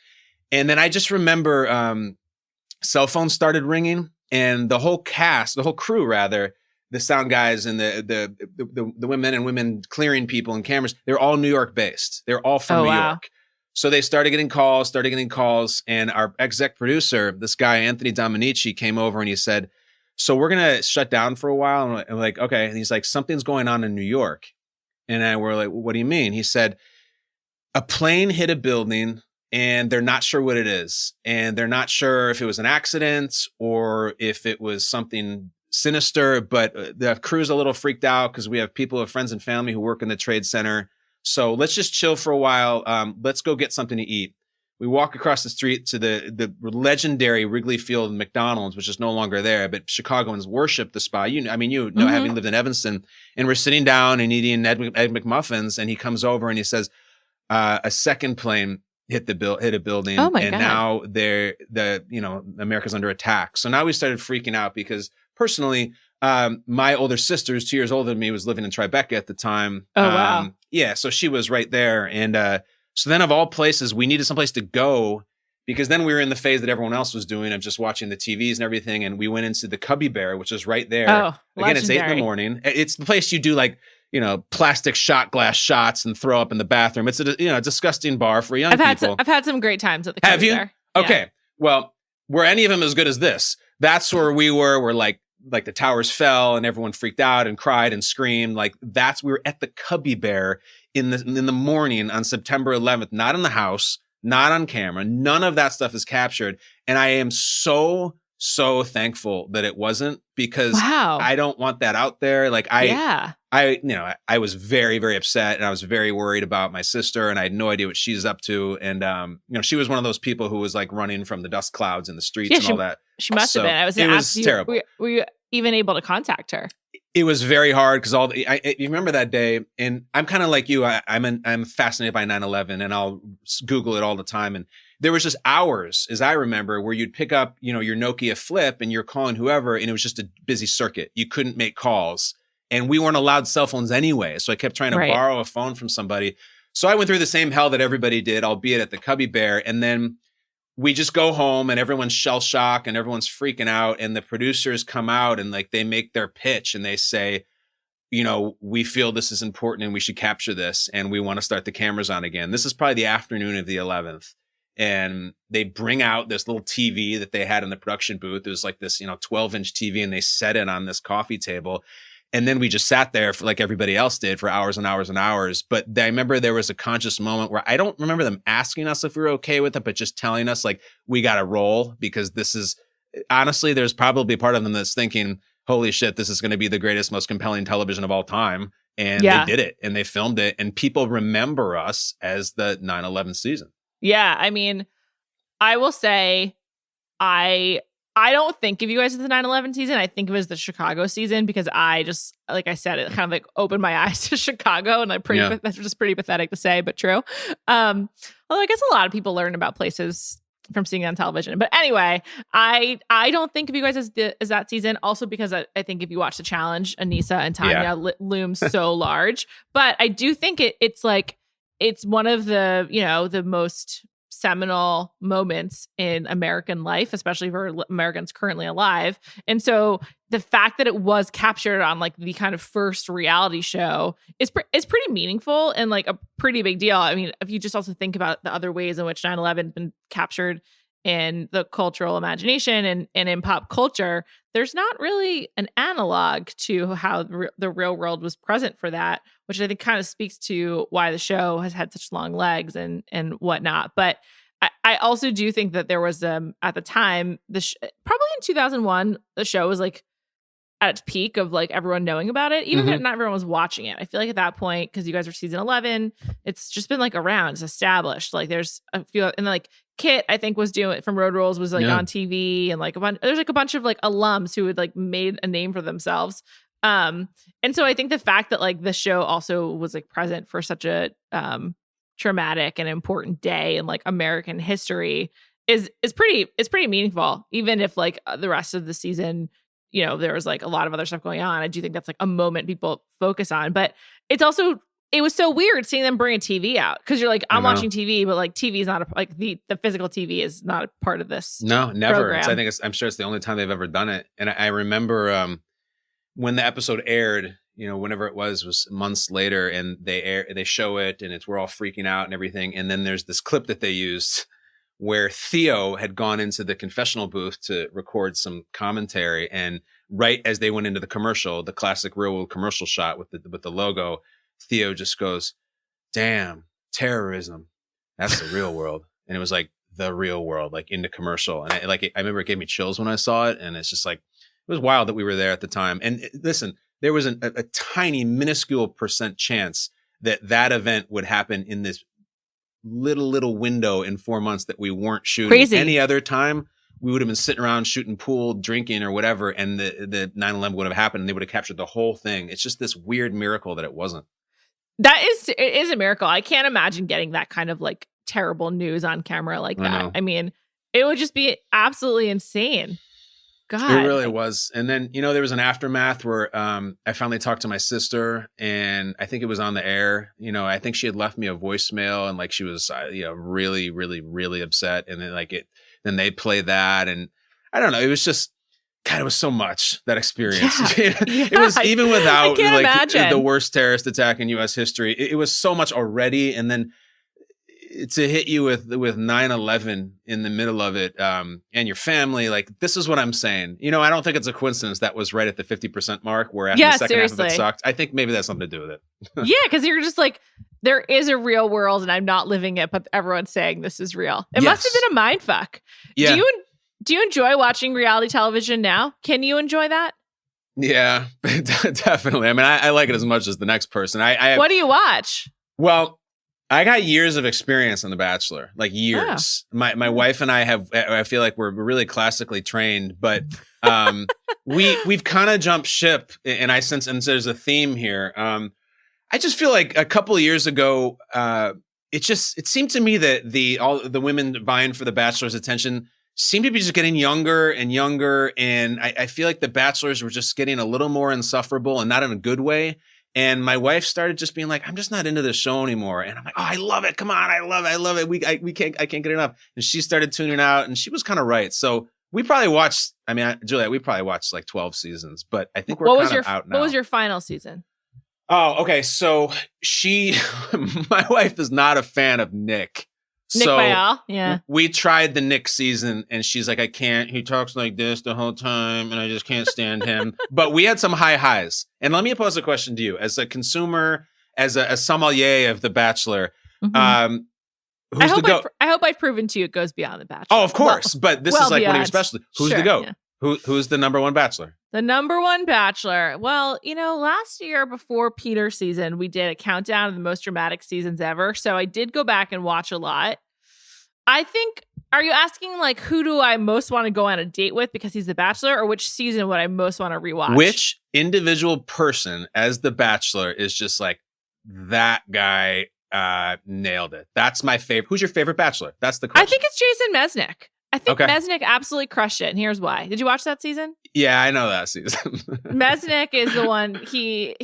Speaker 3: And then I just remember cell phones started ringing, and the whole crew rather, the sound guys and the women and women clearing people and cameras, they're all New York based. They're all from New York. So they started getting calls, and our exec producer, this guy, Anthony Dominici, came over and he said, so we're going to shut down for a while. And I'm like, okay. And he's like, something's going on in New York. And we're like, what do you mean? He said, a plane hit a building and they're not sure what it is. And they're not sure if it was an accident or if it was something sinister, but the crew's a little freaked out because we have people, have friends and family who work in the Trade Center. So let's just chill for a while. Let's go get something to eat. We walk across the street to the legendary Wrigley Field McDonald's, which is no longer there, but Chicagoans worship the spot. Having lived in Evanston, and we're sitting down and eating Egg McMuffins, and he comes over and he says, a second plane hit a building,
Speaker 2: oh my
Speaker 3: and
Speaker 2: God.
Speaker 3: now America's under attack. So now we started freaking out because personally, my older sister, who's 2 years older than me, was living in Tribeca at the time.
Speaker 2: Oh, wow.
Speaker 3: Yeah, so she was right there. And so then of all places, we needed someplace to go because then we were in the phase that everyone else was doing of just watching the TVs and everything. And we went into the Cubby Bear, which is right there.
Speaker 2: Oh,
Speaker 3: again, it's 8 a.m. It's the place you do plastic shot glass shots and throw up in the bathroom. It's a disgusting bar for young people.
Speaker 2: I've had some great times at the Cubby
Speaker 3: Have you?
Speaker 2: Bear.
Speaker 3: Okay.
Speaker 2: Yeah.
Speaker 3: Well, were any of them as good as this? That's where we were. We're like the towers fell and everyone freaked out and cried and screamed. We were at the Cubby Bear in the morning on September 11th, not in the house, not on camera. None of that stuff is captured. And I am so thankful that it wasn't, because I don't want that out there. I was very, very upset, and I was very worried about my sister, and I had no idea what she's up to. And, she was one of those people who was like running from the dust clouds in the streets and all that.
Speaker 2: She must have been.
Speaker 3: It was terrible.
Speaker 2: Were you even able to contact her?
Speaker 3: It was very hard because you remember that day, and I'm kind of like you. I'm fascinated by 9/11, and I'll Google it all the time. And there was just hours, as I remember, where you'd pick up, your Nokia flip and you're calling whoever, and it was just a busy circuit. You couldn't make calls, and we weren't allowed cell phones anyway. So I kept trying to borrow a phone from somebody. So I went through the same hell that everybody did, albeit at the Cubby Bear, and then we just go home and everyone's shell shocked and everyone's freaking out. And the producers come out and they make their pitch and they say, we feel this is important and we should capture this. And we want to start the cameras on again. This is probably the afternoon of the 11th. And they bring out this little TV that they had in the production booth. It was like this, 12-inch TV, and they set it on this coffee table. And then we just sat there for, like everybody else did, for hours and hours and hours. But I remember there was a conscious moment where I don't remember them asking us if we were okay with it, but just telling us we got to roll, because this is, honestly, there's probably part of them that's thinking, holy shit, this is going to be the greatest, most compelling television of all time. And they did it, and they filmed it, and people remember us as the 9/11 season.
Speaker 2: Yeah. I mean, I will say I I don't think of you guys as the 9/11 season. I think of it as the Chicago season because I just, like I said, it kind of like opened my eyes to Chicago, and that's just pretty pathetic to say, but true. Well, I guess a lot of people learn about places from seeing it on television. But anyway, I don't think of you guys as that season. Also because I think if you watch the challenge, Aneesa and Tonya looms so large. But I do think it's like it's one of the the most seminal moments in American life, especially for Americans currently alive. And so the fact that it was captured on like the kind of first reality show is pretty meaningful and like a pretty big deal. I mean, if you just also think about the other ways in which 9/11 has been captured in the cultural imagination and in pop culture, there's not really an analog to how the real world was present for that, which I think kind of speaks to why the show has had such long legs and whatnot. But I also do think that there was at the time, probably in 2001, the show was like at its peak of like everyone knowing about it, even if not everyone was watching it. I feel like at that point, because you guys were season 11, it's just been like around, it's established. Like there's a few, and like Kit, I think, was doing it from Road Rules, was like on TV, and like there's like a bunch of like alums who had like made a name for themselves. And so I think the fact that like the show also was like present for such a traumatic and important day in like American history is pretty meaningful, even if like the rest of the season, there was like a lot of other stuff going on. I do think that's like a moment people focus on, but it was so weird seeing them bring a TV out because you're like, I'm watching TV, but like TV is not the physical TV is not a part of this.
Speaker 3: No, never. I'm sure it's the only time they've ever done it. And I remember when the episode aired, whenever it was months later, and they show it, and we're all freaking out and everything. And then there's this clip that they used where Theo had gone into the confessional booth to record some commentary, and right as they went into the commercial, the classic real world commercial shot with the logo, Theo just goes, "Damn, terrorism. That's the real world." And it was like the real world, like in the commercial. And I remember it gave me chills when I saw it. And it's just like, it was wild that we were there at the time. And listen, there was a tiny, minuscule % chance that event would happen in this little window in 4 months that we weren't shooting.
Speaker 2: Crazy.
Speaker 3: Any other time, we would have been sitting around shooting pool, drinking or whatever, and the 9/11 would have happened, and they would have captured the whole thing. It's just this weird miracle that it wasn't.
Speaker 2: It is a miracle. I can't imagine getting that kind of like terrible news on camera like that. I mean, it would just be absolutely insane. God.
Speaker 3: It really was. And then, there was an aftermath where I finally talked to my sister, and I think it was on the air. I think she had left me a voicemail, and like she was really, really, really upset. And then then they played that, and I don't know. It was just, God, it was so much, that experience.
Speaker 2: Yeah.
Speaker 3: It was, even without like
Speaker 2: imagine.
Speaker 3: The worst terrorist attack in U.S. history, it was so much already. And then to hit you with 9/11 in the middle of it, and your family, like, this is what I'm saying. I don't think it's a coincidence that was right at the 50% mark, where after the second half of it sucked. I think maybe that's something to do with it.
Speaker 2: Yeah, because you're just like, there is a real world and I'm not living it, but everyone's saying this is real. It must have been a mind fuck. Yeah. Do you enjoy watching reality television now? Can you enjoy that?
Speaker 3: Yeah, definitely. I mean, I like it as much as the next person.
Speaker 2: What do you watch?
Speaker 3: Well, I got years of experience on The Bachelor, like years. Oh. My wife and I feel like we're really classically trained, but we've kind of jumped ship, and and there's a theme here. I just feel like a couple of years ago, it seemed to me that all the women vying for The Bachelor's attention seemed to be just getting younger and younger, and I feel like The Bachelors were just getting a little more insufferable, and not in a good way. And my wife started just being like, "I'm just not into this show anymore." And I'm like, "Oh, I love it. Come on. I love it. I can't get enough." And she started tuning out, and she was kind of right. So we probably watched, Juliet, we probably watched like 12 seasons, but I think we're kind of out now.
Speaker 2: What was your final season?
Speaker 3: Oh, okay. So my wife is not a fan of Nick.
Speaker 2: Nick Viall, yeah.
Speaker 3: We tried the Nick season, and she's like, "I can't. He talks like this the whole time, and I just can't stand him." But we had some high highs. And let me pose a question to you, as a consumer, as a sommelier of The Bachelor.
Speaker 2: I hope I've proven to you it goes beyond The Bachelor.
Speaker 3: Oh, of course. But this is like one of your specialties. Who's the GOAT? Yeah. Who's the number one Bachelor?
Speaker 2: The number one Bachelor. Well, last year before Peter's season, we did a countdown of the most dramatic seasons ever. So I did go back and watch a lot. I think Are you asking like who do I most want to go on a date with because he's the Bachelor, or which season would I most want to rewatch?
Speaker 3: Which individual person as the Bachelor is just like, that guy nailed it? That's my favorite. Who's your favorite Bachelor? That's the question.
Speaker 2: I think it's Jason Mesnick. I think Mesnick absolutely crushed it, and here's why. Did you watch that season?
Speaker 3: Yeah, I know that season.
Speaker 2: Mesnick is the one. He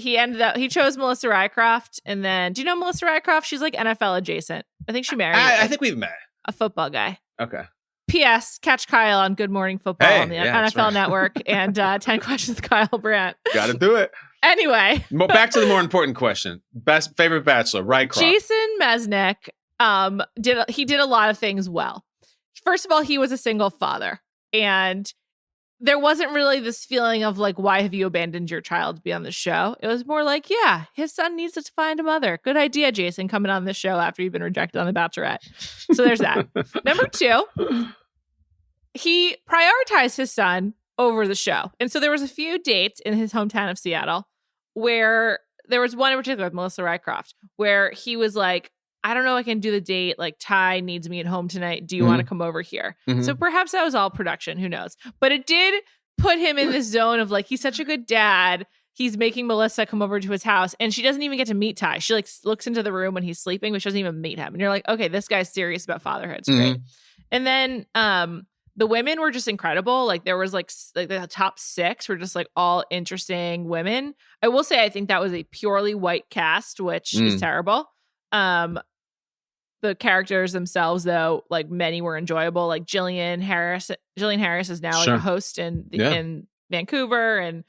Speaker 2: chose Melissa Rycroft, and then do you know Melissa Rycroft? She's like NFL adjacent. I think she married.
Speaker 3: I think we've met
Speaker 2: a football guy.
Speaker 3: Okay.
Speaker 2: P.S. Catch Kyle on Good Morning Football on the NFL
Speaker 3: right.
Speaker 2: Network and 10 Questions with Kyle Brandt.
Speaker 3: Got to do it.
Speaker 2: Anyway.
Speaker 3: Back to the more important question. Favorite Bachelor, Rycroft.
Speaker 2: Jason Mesnick did a lot of things well. First of all, he was a single father. And there wasn't really this feeling of like, why have you abandoned your child to be on the show? It was more like, yeah, his son needs to find a mother. Good idea, Jason, coming on the show after you've been rejected on The Bachelorette. So there's that. Number 2, he prioritized his son over the show. And so there was a few dates in his hometown of Seattle where there was one in particular with Melissa Rycroft where he was like, I don't know I can do the date. Like, Ty needs me at home tonight. Do you want to come over here? So perhaps that was all production. Who knows? But it did put him in this zone of like, he's such a good dad. He's making Melissa come over to his house and she doesn't even get to meet Ty. She like looks into the room when he's sleeping, but she doesn't even meet him. And you're like, okay, this guy's serious about fatherhood. It's great. And then the women were just incredible. Like there was like the top 6 were just like all interesting women. I will say, I think that was a purely white cast, which is terrible. The characters themselves, though, like many were enjoyable. Like Jillian Harris is now like a host in Vancouver, and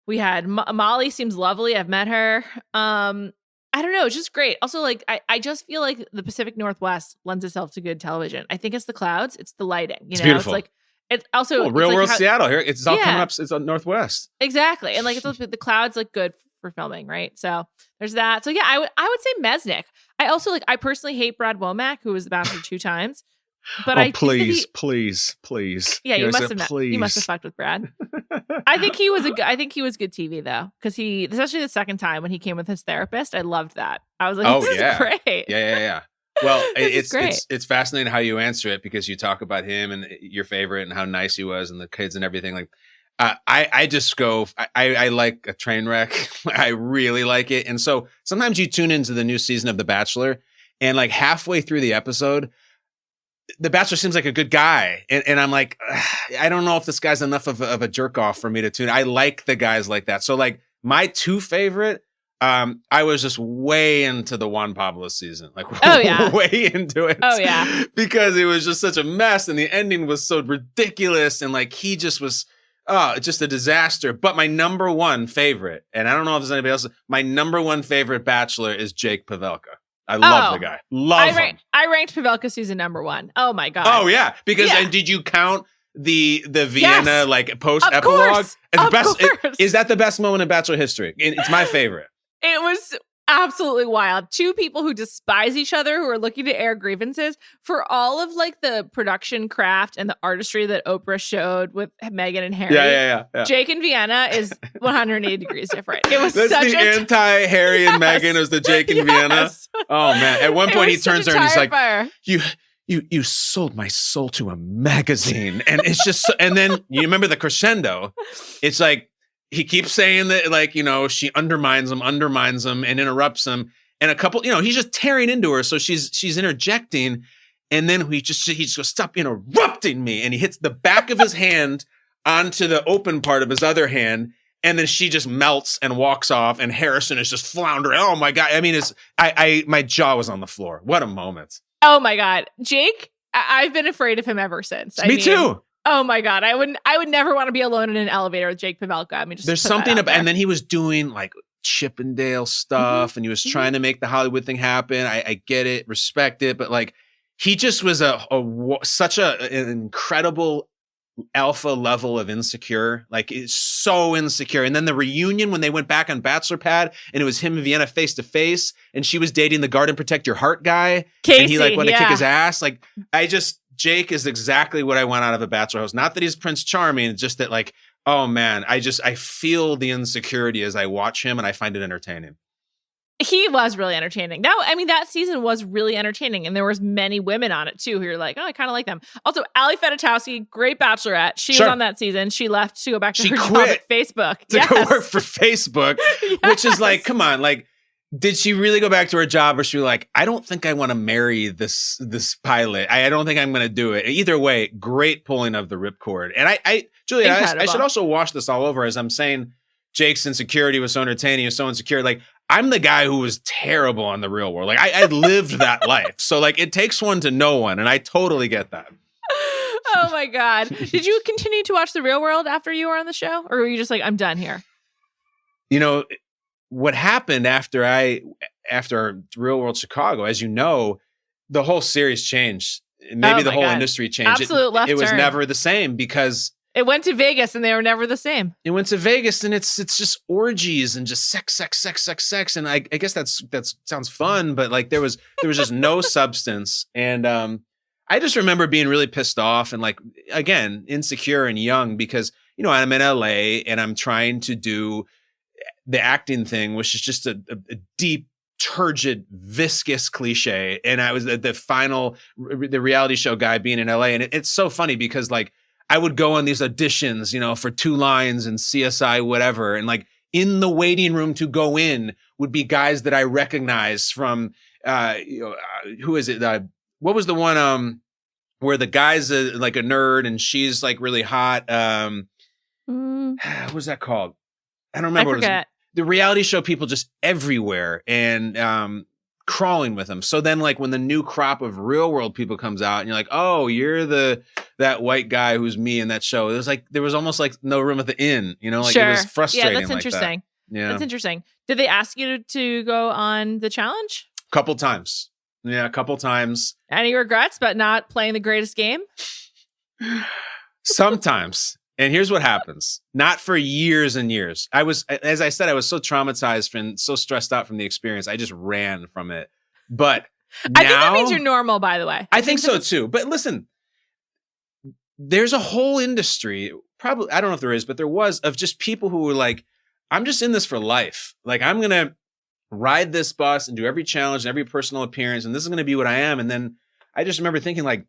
Speaker 2: we had Molly. Seems lovely. I've met her. I don't know. It's just great. Also, like I just feel like the Pacific Northwest lends itself to good television. I think it's the clouds. It's the lighting. It's
Speaker 3: beautiful.
Speaker 2: It's like it's also
Speaker 3: real
Speaker 2: like
Speaker 3: world Seattle here. It's all coming up. It's on Northwest.
Speaker 2: Exactly, and like it's the clouds like good for filming, right? So there's that. So yeah, I would say Mesnick. I also I personally hate Brad Womack, who was the Bachelor 2 times. But please.
Speaker 3: Yeah,
Speaker 2: you must have fucked with Brad. I think he was good TV though, because he, especially the second time when he came with his therapist, I loved that. I was like, this is great.
Speaker 3: Yeah. Well, it's fascinating how you answer it because you talk about him and your favorite and how nice he was and the kids and everything. Like, I just go, I like a train wreck. I really like it. And so sometimes you tune into the new season of The Bachelor and like halfway through the episode, The Bachelor seems like a good guy. And I'm like, I don't know if this guy's enough of a jerk off for me to tune. I like the guys like that. So like my 2 favorite, I was just way into the Juan Pablo season, like way into it.
Speaker 2: Oh yeah.
Speaker 3: Because it was just such a mess and the ending was so ridiculous. And like, he just was, just a disaster. But my number 1 favorite, and I don't know if there's anybody else, my number 1 favorite Bachelor is Jake Pavelka. I love the guy. Him.
Speaker 2: I ranked Pavelka season number 1. Oh my God.
Speaker 3: Oh yeah. Because and did you count the Vienna like post epilogue? Is that the best moment in Bachelor history? It's my favorite.
Speaker 2: It was absolutely wild. 2 people who despise each other, who are looking to air grievances for all of like the production craft and the artistry that Oprah showed with Meghan and Harry.
Speaker 3: Yeah.
Speaker 2: Jake and Vienna is 180 degrees different. It was
Speaker 3: That's
Speaker 2: such
Speaker 3: the anti-Harry and Meghan as the Jake and Vienna. Oh man! At one point he turns her and he's like, "You sold my soul to a magazine," and it's just. And then you remember the crescendo. It's like. He keeps saying that, like, you know, she undermines him and interrupts him. And a couple, you know, he's just tearing into her. So she's interjecting. And then he just goes, stop interrupting me. And he hits the back of his hand onto the open part of his other hand. And then she just melts and walks off. And Harrison is just floundering. Oh, my God. I mean, my jaw was on the floor. What a moment.
Speaker 2: Oh, my God. Jake, I've been afraid of him ever since.
Speaker 3: Me too.
Speaker 2: Oh my God. I would never want to be alone in an elevator with Jake Pavelka. I mean, just
Speaker 3: there's something about, and then he was doing like Chippendale stuff and he was trying to make the Hollywood thing happen. I get it, respect it. But like, he just was such an incredible alpha level of insecure. Like it's so insecure. And then the reunion when they went back on Bachelor Pad and it was him and Vienna face to face and she was dating the Garden Protect Your Heart guy.
Speaker 2: Casey,
Speaker 3: and he like wanted to kick his ass. Like Jake is exactly what I want out of a Bachelor host. Not that he's Prince Charming, it's just that like, oh man, I feel the insecurity as I watch him and I find it entertaining.
Speaker 2: He was really entertaining. That season was really entertaining, and there was many women on it too who you're like, oh, I kind of like them. Also, Ali Fedotowsky, great Bachelorette. She was on that season. She left to go back to her job at Facebook
Speaker 3: to go work for Facebook, which is like, come on, like, did she really go back to her job, or she was like, I don't think I want to marry this pilot. I don't think I'm going to do it. Either way, great pulling of the ripcord. And Juliet, I should also watch this all over as I'm saying. Jake's insecurity was so entertaining. He was so insecure. Like, I'm the guy who was terrible on The Real World. Like, I lived that life. So, like, it takes one to know one. And I totally get that.
Speaker 2: Oh, my God. Did you continue to watch The Real World after you were on the show? Or were you just like, I'm done here?
Speaker 3: You know, what happened after Real World Chicago, as you know, the whole series changed. Maybe the whole industry changed.
Speaker 2: Absolute left turn.
Speaker 3: It was never the same because
Speaker 2: it went to Vegas and they were never the same.
Speaker 3: It went to Vegas and it's just orgies and just sex. And I guess that sounds fun, but like there was just no substance. And I just remember being really pissed off and like, again, insecure and young because, you know, I'm in LA and I'm trying to do the acting thing, which is just a deep, turgid, viscous cliche. And I was the reality show guy being in LA. And it's so funny because like, I would go on these auditions, you know, for 2 lines and CSI, whatever. And like in the waiting room to go in would be guys that I recognize from, who is it? What was the one where the guy's like a nerd and she's like really hot? What was that called? I don't remember.
Speaker 2: I forget.
Speaker 3: The reality show people just everywhere and crawling with them. So then like when the new crop of Real World people comes out and you're like, oh, you're that white guy who's me in that show. It was like, there was almost like no room at the inn, you know, like
Speaker 2: sure.
Speaker 3: It was frustrating.
Speaker 2: Yeah, that's interesting.
Speaker 3: Yeah.
Speaker 2: That's interesting. Did they ask you to go on the challenge?
Speaker 3: Couple times. Yeah, a couple times.
Speaker 2: Any regrets about not playing the greatest game?
Speaker 3: Sometimes. And here's what happens. Not for years and years. As I said, I was so traumatized and so stressed out from the experience. I just ran from it. But now,
Speaker 2: I think that means you're normal, by the way.
Speaker 3: I think so too. But listen, there's a whole industry, probably, I don't know if there is, but there was, of just people who were like, I'm just in this for life. Like, I'm going to ride this bus and do every challenge and every personal appearance. And this is going to be what I am. And then I just remember thinking like,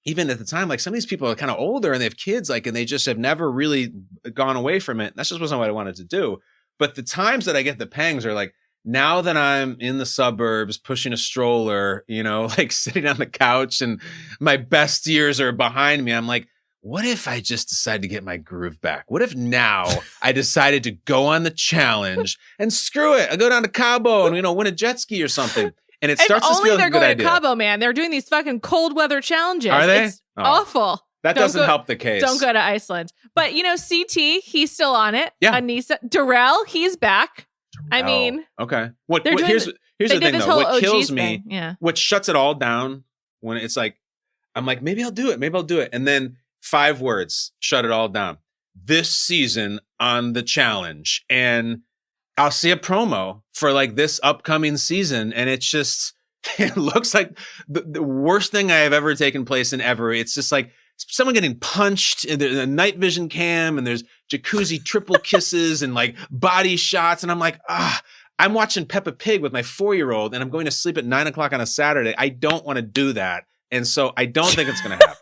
Speaker 3: even at the time, like some of these people are kind of older and they have kids, like, and they just have never really gone away from it. That just wasn't what I wanted to do. But the times that I get the pangs are like, now that I'm in the suburbs, pushing a stroller, you know, like sitting on the couch and my best years are behind me. I'm like, what if I just decide to get my groove back? What if now I decided to go on the challenge and screw it? I go down to Cabo and, you know, win a jet ski or something. And it starts to feel like a good idea.
Speaker 2: They're going to Cabo, man. They're doing these fucking cold weather challenges.
Speaker 3: Are they?
Speaker 2: It's awful.
Speaker 3: That doesn't help the case.
Speaker 2: Don't go to Iceland. But, you know, CT, he's still on it.
Speaker 3: Yeah.
Speaker 2: Aneesa. Darrell, he's back. I mean.
Speaker 3: Okay. Here's the thing, though. What kills me, what shuts it all down when it's like, I'm like, maybe I'll do it. And then 5 words shut it all down. This season on the challenge. And I'll see a promo for like this upcoming season, and it's just, it looks like the worst thing I have ever taken place in ever. It's just like someone getting punched, and there's a night vision cam, and there's jacuzzi triple kisses and like body shots. And I'm like, I'm watching Peppa Pig with my 4-year-old, and I'm going to sleep at 9:00 on a Saturday. I don't want to do that. And so I don't think it's going to happen.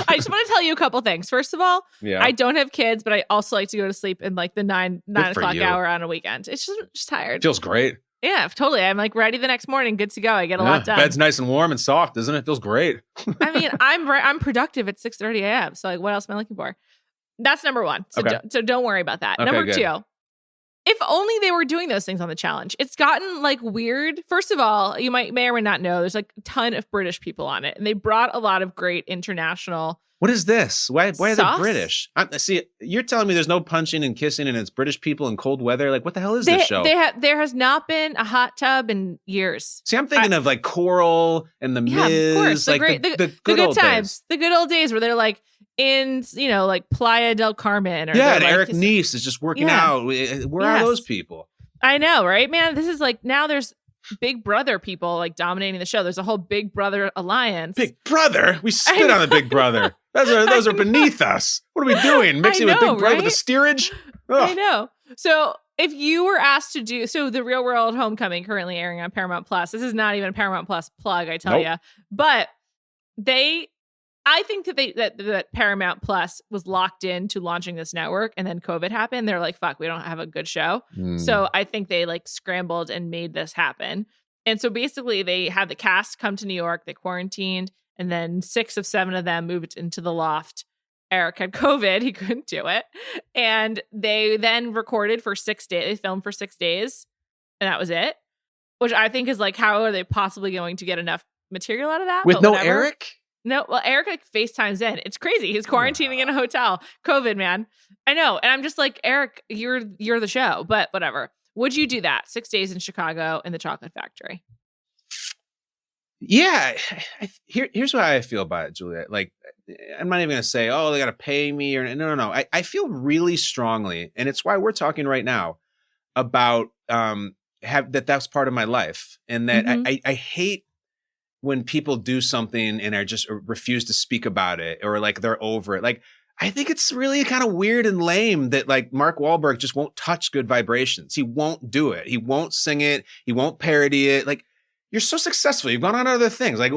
Speaker 2: I just want to tell you a couple things. First of all, I don't have kids, but I also like to go to sleep in like the 9 o'clock hour on a weekend. It's just tired.
Speaker 3: Feels great.
Speaker 2: Yeah, totally. I'm like ready the next morning, good to go. I get a lot done.
Speaker 3: Bed's nice and warm and soft, isn't it? Feels great.
Speaker 2: I mean, I'm productive at 6:30 a.m. So like, what else am I looking for? That's number 1. So don't worry about that.
Speaker 3: Okay,
Speaker 2: number
Speaker 3: good.
Speaker 2: 2. If only they were doing those things on the challenge. It's gotten like weird. First of all, you may or may not know, there's like a ton of British people on it, and they brought a lot of great international.
Speaker 3: What is this? Why are they
Speaker 2: sauce?
Speaker 3: British? See, you're telling me there's no punching and kissing and it's British people in cold weather? Like, what the hell is this show?
Speaker 2: There has not been a hot tub in years.
Speaker 3: See, I'm thinking of like Coral and The Miz.
Speaker 2: Of course.
Speaker 3: Like the good old
Speaker 2: times.
Speaker 3: days.
Speaker 2: The good old days where they're like in, you know, like Playa del Carmen. Or
Speaker 3: and
Speaker 2: like,
Speaker 3: Eric Nice is just working out. Where are those people?
Speaker 2: I know, right, man? This is like, now there's Big Brother people like dominating the show. There's a whole Big Brother alliance.
Speaker 3: Big Brother? We spit on the Big Brother. Those are beneath us. What are we doing? Mixing with Big Brother with the steerage? Ugh.
Speaker 2: I know. So if you were asked to do, so The Real World Homecoming currently airing on Paramount Plus. This is not even a Paramount Plus plug, I tell you. But I think that Paramount Plus was locked into launching this network, and then COVID happened. They're like, fuck, we don't have a good show. So I think they like scrambled and made this happen. And so basically they had the cast come to New York, they quarantined, and then 6 of 7 of them moved into the loft. Eric had COVID, he couldn't do it. And they then recorded for 6 days. They filmed for 6 days, and that was it. Which I think is like, how are they possibly going to get enough material out of that?
Speaker 3: With no Eric?
Speaker 2: No, well, Eric like FaceTimes in. It's crazy. He's quarantining in a hotel. COVID, man. I know. And I'm just like, Eric, you're the show, but whatever. Would you do that? 6 days in Chicago in the chocolate factory?
Speaker 3: Yeah. Here's what I feel about it, Juliet. Like, I'm not even going to say, oh, they got to pay me or no. I feel really strongly, and it's why we're talking right now about that's part of my life. And that I hate when people do something and are just refuse to speak about it, or like they're over it. Like, I think it's really kind of weird and lame that like Mark Wahlberg just won't touch Good Vibrations. He won't do it. He won't sing it. He won't parody it. Like, you're so successful. You've gone on other things. Like,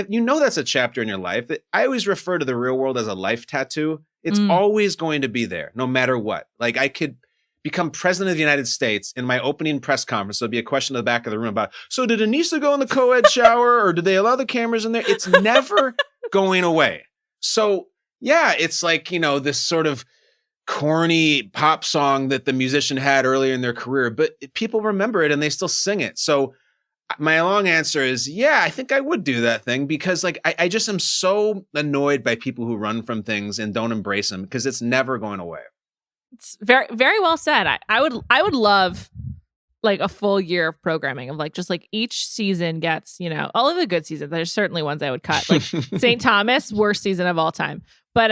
Speaker 3: you know, that's a chapter in your life. That I always refer to The Real World as a life tattoo. It's always going to be there, no matter what. Like, I could become president of the United States. In my opening press conference, there'll be a question in the back of the room about, so did Aneesa go in the co-ed shower, or did they allow the cameras in there? It's never going away. So yeah, it's like, you know, this sort of corny pop song that the musician had earlier in their career, but people remember it and they still sing it. So my long answer is, yeah, I think I would do that thing, because like, I just am so annoyed by people who run from things and don't embrace them, because it's never going away.
Speaker 2: It's very, very well said. I would love like a full year of programming of like, just like each season gets, you know, all of the good seasons. There's certainly ones I would cut, like St. Thomas, worst season of all time. But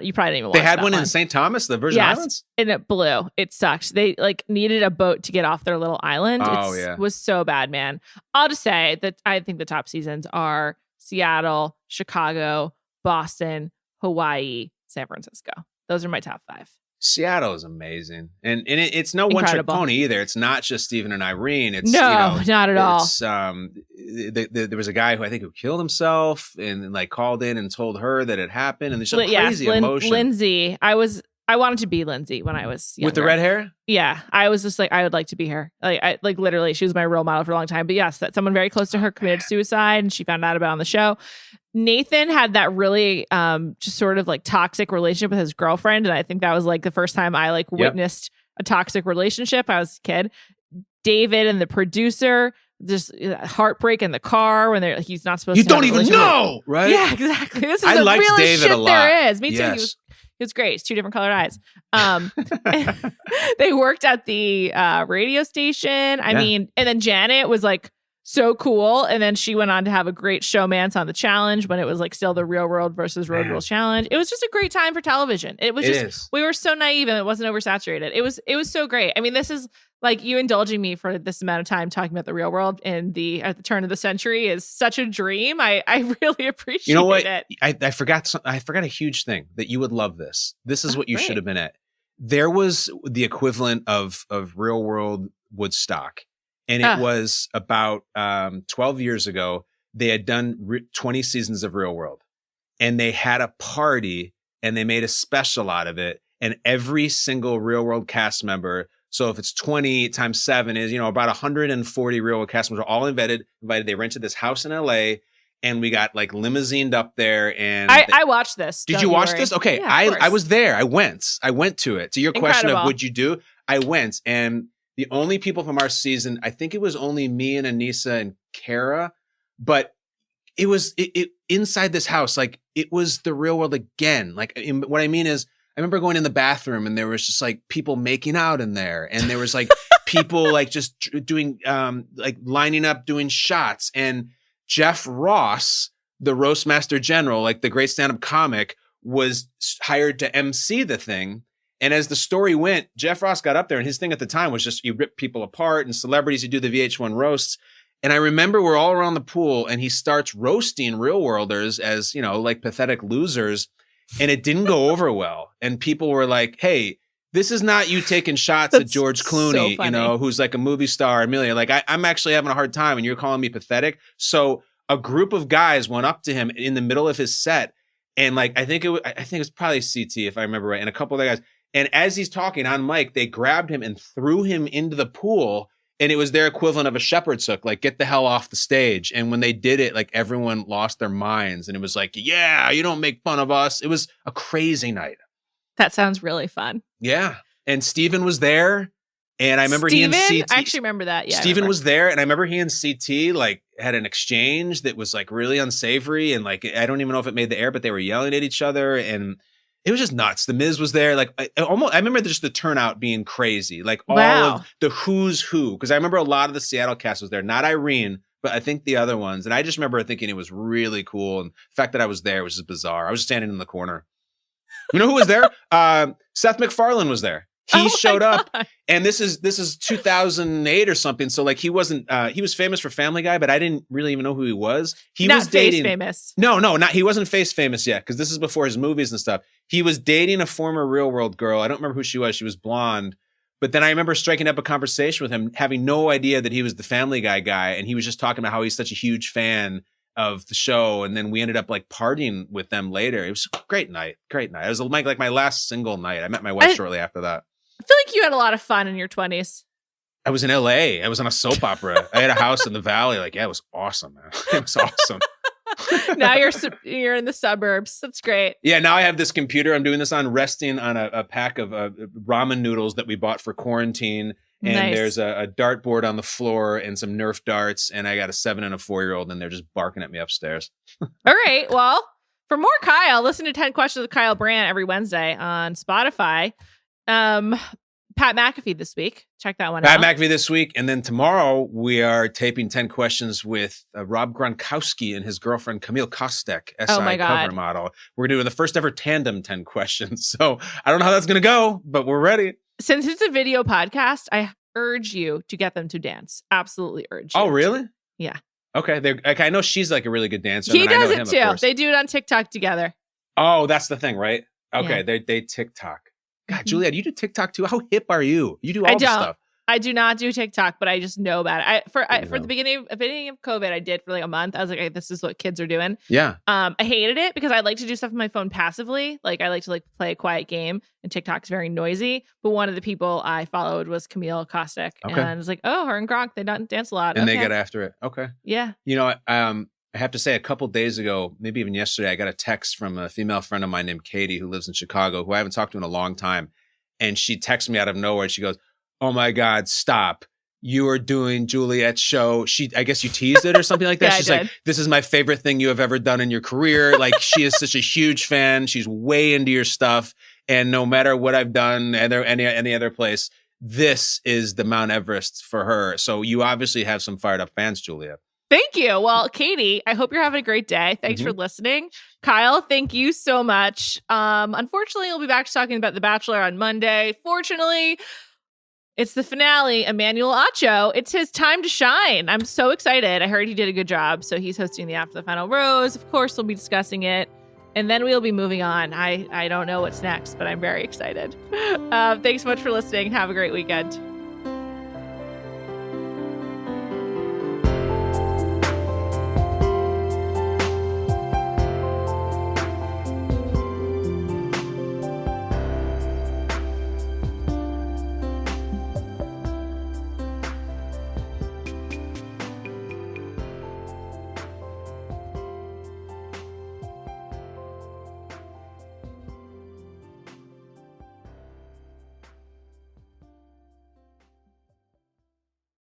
Speaker 2: you probably didn't even watch
Speaker 3: They had
Speaker 2: that
Speaker 3: one in St. Thomas, the Virgin Islands?
Speaker 2: And it blew. It sucked. They like needed a boat to get off their little island. It was so bad, man. I'll just say that I think the top seasons are Seattle, Chicago, Boston, Hawaii, San Francisco. Those are my top 5.
Speaker 3: Seattle is amazing. And it's no one-trick pony either. It's not just Stephen and Irene. It's
Speaker 2: not at all.
Speaker 3: It's, there was a guy who killed himself and like called in and told her that it happened. And there's some crazy emotion.
Speaker 2: Lindsay. I wanted to be Lindsay when I was younger.
Speaker 3: With the red hair?
Speaker 2: Yeah. I was just like, I would like to be her. Like literally, she was my role model for a long time. But yes, that someone very close to her committed suicide, and she found out about it on the show. Nathan had that really just sort of like toxic relationship with his girlfriend. And I think that was like the first time I like witnessed a toxic relationship. I was a kid. David and the producer, just heartbreak in the car when he's not supposed to.
Speaker 3: You don't even know, right?
Speaker 2: Yeah, exactly. This is
Speaker 3: I
Speaker 2: the
Speaker 3: liked
Speaker 2: realest
Speaker 3: David
Speaker 2: shit
Speaker 3: a lot.
Speaker 2: there is. Me too.
Speaker 3: Yes.
Speaker 2: He was great. It's 2 different colored eyes. They worked at the radio station. I mean, and then Janet was like so cool. And then she went on to have a great showmance on The Challenge when it was like still the Real World versus Road Rules Challenge. It was just a great time for television. It was we were so naive and it wasn't oversaturated. It was so great. I mean, this is like you indulging me for this amount of time talking about The Real World at the turn of the century is such a dream. I really appreciate it.
Speaker 3: You know what? I forgot a huge thing that you would love this. This is what you should have been at. There was the equivalent of Real World Woodstock. And it was about 12 years ago. They had done 20 seasons of Real World, and they had a party and they made a special out of it. And every single Real World cast member, so if it's 20 times 7 is, about 140 Real World cast members are all invited. They rented this house in LA, and we got like limousined up there. And
Speaker 2: I watched this.
Speaker 3: Did you watch this? Okay.
Speaker 2: Yeah,
Speaker 3: I was there. I went to it. To your question of would you do? I went, and the only people from our season, I think it was only me and Aneesa and Kara, but it was inside this house. Like, it was the Real World again. Like, what I mean is, I remember going in the bathroom and there was just like people making out in there. And there was like people like just doing, like lining up, doing shots. And Jeff Ross, the roast master general, like the great stand-up comic, was hired to MC the thing. And as the story went, Jeff Ross got up there, and his thing at the time was just he ripped people apart and celebrities who do the VH1 roasts. And I remember we're all around the pool and he starts roasting Real Worlders as, like pathetic losers. And it didn't go over well. And people were like, hey, This is not you taking shots at George Clooney,
Speaker 2: so
Speaker 3: you know, who's like a movie star, a millionaire. Like I'm actually having a hard time and you're calling me pathetic. So a group of guys went up to him in the middle of his set. And like, I think it was probably CT, if I remember right. And a couple of other guys. And as he's talking on mic, they grabbed him and threw him into the pool. And it was their equivalent of a shepherd's hook, like get the hell off the stage. And when they did it, like everyone lost their minds. And it was like, yeah, you don't make fun of us. It was a crazy night.
Speaker 2: That sounds really fun.
Speaker 3: Yeah. And Steven was there. And I remember he and CT.
Speaker 2: I actually remember that. Yeah.
Speaker 3: Steven was there. And I remember he and CT like had an exchange that was like really unsavory. And like, I don't even know if it made the air, but they were yelling at each other. And it was just nuts. The Miz was there. Like I remember just the turnout being crazy. Like all of the who's who. Because I remember a lot of the Seattle cast was there. Not Irene, but I think the other ones. And I just remember thinking it was really cool. And the fact that I was there was just bizarre. I was just standing in the corner. You know who was there? Seth MacFarlane was there. He showed up, and this is 2008 or something. So like he wasn't he was famous for Family Guy, but I didn't really even know who he was. He was dating
Speaker 2: face famous.
Speaker 3: No, not he wasn't face famous yet because this is before his movies and stuff. He was dating a former Real World girl. I don't remember who she was. She was blonde. But then I remember striking up a conversation with him, having no idea that he was the Family Guy guy, and he was just talking about how he's such a huge fan of the show. And then we ended up like partying with them later. It was a great night. It was like my last single night. I met my wife shortly after that.
Speaker 2: I feel like you had a lot of fun in your 20s.
Speaker 3: I was in LA. I was on a soap opera. I had a house in the valley. Like, yeah, it was awesome, man. It was awesome.
Speaker 2: Now you're in the suburbs. That's great.
Speaker 3: Yeah, now I have this computer I'm doing this on, resting on a pack of ramen noodles that we bought for quarantine. And there's a dartboard on the floor and some Nerf darts. And I got a 7 and a 4-year-old, and they're just barking at me upstairs.
Speaker 2: All right. Well, for more Kyle, listen to 10 Questions with Kyle Brandt every Wednesday on Spotify. Pat McAfee this week. Check that one out.
Speaker 3: Pat McAfee this week. And then tomorrow we are taping 10 Questions with Rob Gronkowski and his girlfriend, Camille Kostek, SI cover model. We're doing the first ever tandem 10 Questions. So I don't know how that's going to go, but we're ready.
Speaker 2: Since it's a video podcast, I urge you to get them to dance. Absolutely urge you.
Speaker 3: Oh, really?
Speaker 2: Yeah.
Speaker 3: Okay. I know she's like a really good dancer.
Speaker 2: He does it too. They do it on TikTok together.
Speaker 3: Oh, that's the thing, right? Okay. Yeah. They TikTok. God, Juliet, you do TikTok too? How hip are you? You do all the stuff.
Speaker 2: I do not do TikTok, but I just know about it. For the beginning of COVID, I did for like a month. I was like, hey, this is what kids are doing.
Speaker 3: Yeah.
Speaker 2: I hated it because I like to do stuff on my phone passively. Like I like to play a quiet game, and TikTok's very noisy. But one of the people I followed was Camille Kostek, and I was like, oh, her and Gronk, they don't dance a lot,
Speaker 3: and they get after it. Okay.
Speaker 2: Yeah.
Speaker 3: You know, I have to say, a couple days ago, maybe even yesterday, I got a text from a female friend of mine named Katie who lives in Chicago, who I haven't talked to in a long time. And she texts me out of nowhere. She goes, oh my God, stop. You are doing Juliet's show. I guess you teased it or something like that.
Speaker 2: Yeah,
Speaker 3: she's like, this is my favorite thing you have ever done in your career. Like, she is such a huge fan. She's way into your stuff. And no matter what I've done and any other place, this is the Mount Everest for her. So you obviously have some fired up fans, Juliet.
Speaker 2: Thank you. Well, Katie, I hope you're having a great day. Thanks for listening. Kyle, thank you so much. Unfortunately, we'll be back talking about The Bachelor on Monday. Fortunately, it's the finale. Emmanuel Acho. It's his time to shine. I'm so excited. I heard he did a good job. So he's hosting the After the Final Rose. Of course, we'll be discussing it. And then we'll be moving on. I don't know what's next, but I'm very excited. Thanks so much for listening. Have a great weekend.